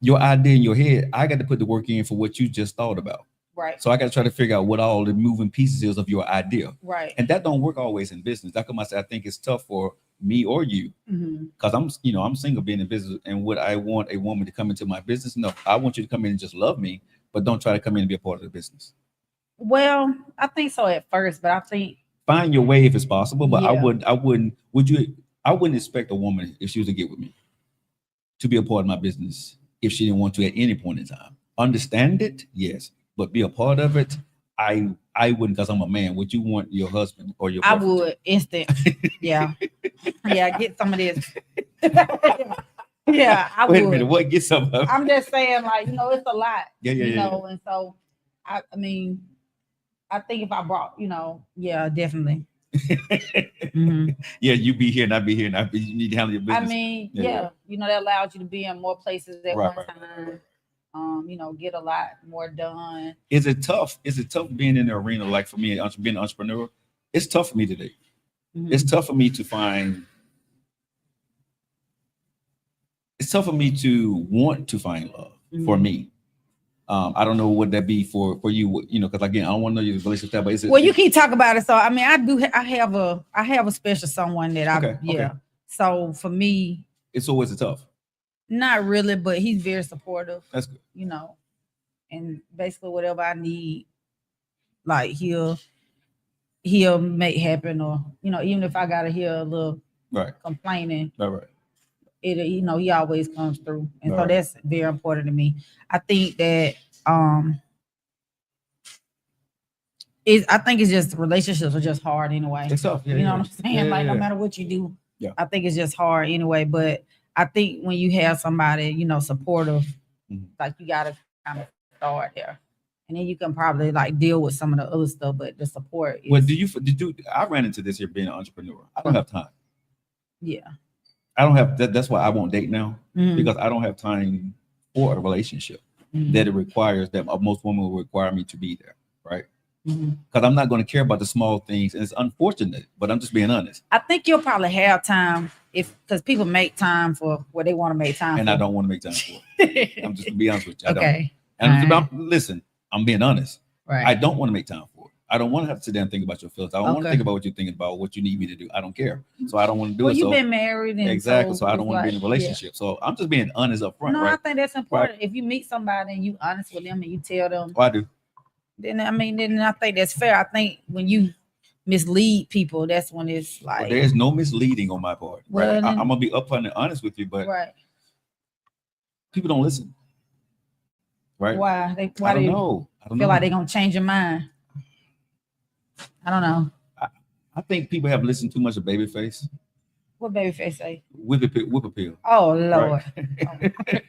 Your idea in your head, I got to put the work in for what you just thought about. Right. So I got to try to figure out what all the moving pieces is of your idea. Right. And that don't work always in business. That's come I say I think it's tough for me or you, because I'm single, being in business, and would I want a woman to come into my business? No, I want you to come in and just love me, but don't try to come in and be a part of the business. Well, I think so at first, but I think Find your way if it's possible. But Yeah. I wouldn't expect a woman, if she was to get with me, to be a part of my business if she didn't want to at any point in time. Understand it, yes, but be a part of it, I wouldn't, because I'm a man. Would you want your husband or your I boyfriend would instant. Yeah. Yeah, get some of this. Yeah, I Wait a would. minute, what? Get some of I'm just saying, like, it's a lot. Yeah. And so I mean, I think if I brought, yeah, definitely. Mhm. Yeah, you be here and I be here, and you need to handle your I business. mean, Yeah. that allows you to be in more places at Right, one time. Get a lot more done. Is it tough? Being in the arena, like for me, being an entrepreneur? It's tough for me today. Mhm. It's tough for me to find. It's tough for me to want to find love for Mhm. me. I don't know what that be for you, because again, I don't want to know your relationship, but Well, you keep talk about it. So I mean, I have a special someone that Okay. So for me, It's always tough. not really, but he's very supportive. That's good. And basically whatever I need, like he'll make happen, or even if I gotta hear a little Right. complaining, Right. it he always comes through, and so Right. that's very important to me. I think that I think it's just relationships are just hard anyway. It's tough. Yeah, You know what I'm saying? Like no yeah. matter what you do, Yeah. I think it's just hard anyway. But I think when you have somebody, supportive, like you gotta kind of start there. And then you can probably like deal with some of the other stuff, but the support is Well, I ran into this here being an entrepreneur. I don't have time. yeah. I don't have that. That's why I won't date now, Mhm. because I don't have time for a relationship Mhm. that it requires that most women will require me to be there, right? Mhm. Because I'm not going to care about the small things, and it's unfortunate, but I'm just being honest. I think you'll probably have time because people make time for what they want to make time And for. I don't want to make time for it. I'm just going to be honest with you. I Okay. don't. And All right. listen, I'm being honest. Right. I don't want to make time for it. I don't want to have to sit down and think about your feelings. I don't want to Okay. think about what you're thinking about, what you need me to do. I don't care. So I don't want to do Well, it. you've So been married, and exactly. So I it's don't want to be in a like, relationship. So I'm just being honest up front, No, I right? think that's important. If you meet somebody and you honest with them and you tell them, Oh, I do. then I think that's fair. I think when you mislead people, that's when it's Well, like there's no misleading on my part, right? Well, then- I'm gonna be upfront and honest with you, but right. people don't listen, right? Why I do don't you know. I don't feel know. like they're gonna change your mind? I don't know. I think people have listened too much to Babyface. What Babyface say? Whip appeal. Oh Lord. Right?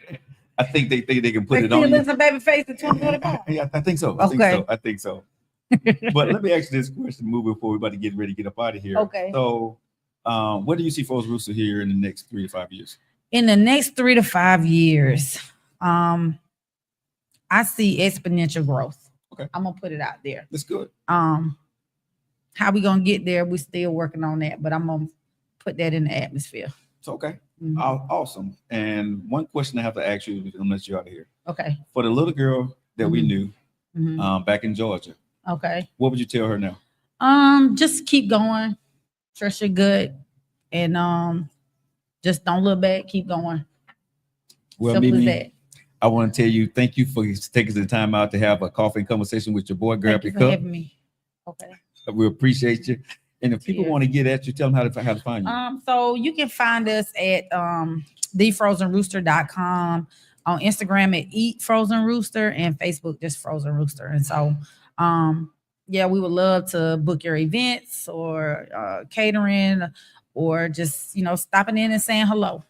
I think they think they can put They it still on you. listen to Babyface in 2025. Yeah, I think so. I think so. But let me ask you this question moving forward. We're about to get ready to get up out of here. Okay. So, what do you see Froze Rooster here in the next 3 to 5 years? In the next 3 to 5 years, I see exponential growth. Okay. I'm gonna put it out there. That's good. How we gonna get there? We're still working on that, but I'm gonna put that in the atmosphere. It's okay. Mhm. Awesome. And one question I have to ask you, unless you're out of here. Okay. For the little girl that we knew back in Georgia, Okay. what would you tell her now? Just keep going, trust your gut, and just don't look back. Keep going. Well, Simple as Mimi, that. I want to tell you, thank you for taking the time out to have a coffee and conversation with your boy. Grab Thank you your for cup. having me. Okay. We appreciate you. And if people Cheers. want to get at you, tell them how to find you. So you can find us at thefrozenrooster.com, on Instagram at Eat Frozen Rooster, and Facebook just Frozen Rooster. And so yeah, we would love to book your events or catering, or just stopping in and saying hello.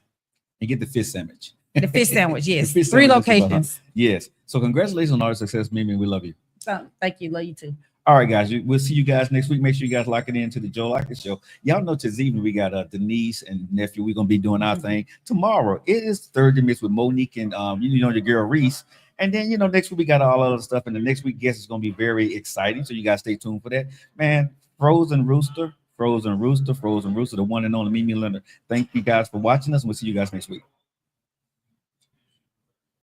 And get the fish sandwich. The fish sandwich, yes. Fish 3 sandwich is about- locations. Yes. So congratulations on all the success, Mimi. We love you. So thank you, love you too. All right, guys. We'll see you guys next week. Make sure you guys lock it into the Joe Lockett Show. Y'all know this evening we got Denise and nephew. We're gonna be doing our thing tomorrow. It is 30 minutes with Monique and your girl Reese. And then next week we got all other stuff. And the next week guest is gonna be very exciting. So you guys stay tuned for that. Man, Frozen Rooster, the one and only Mimi Leonard. Thank you guys for watching us, and we'll see you guys next week.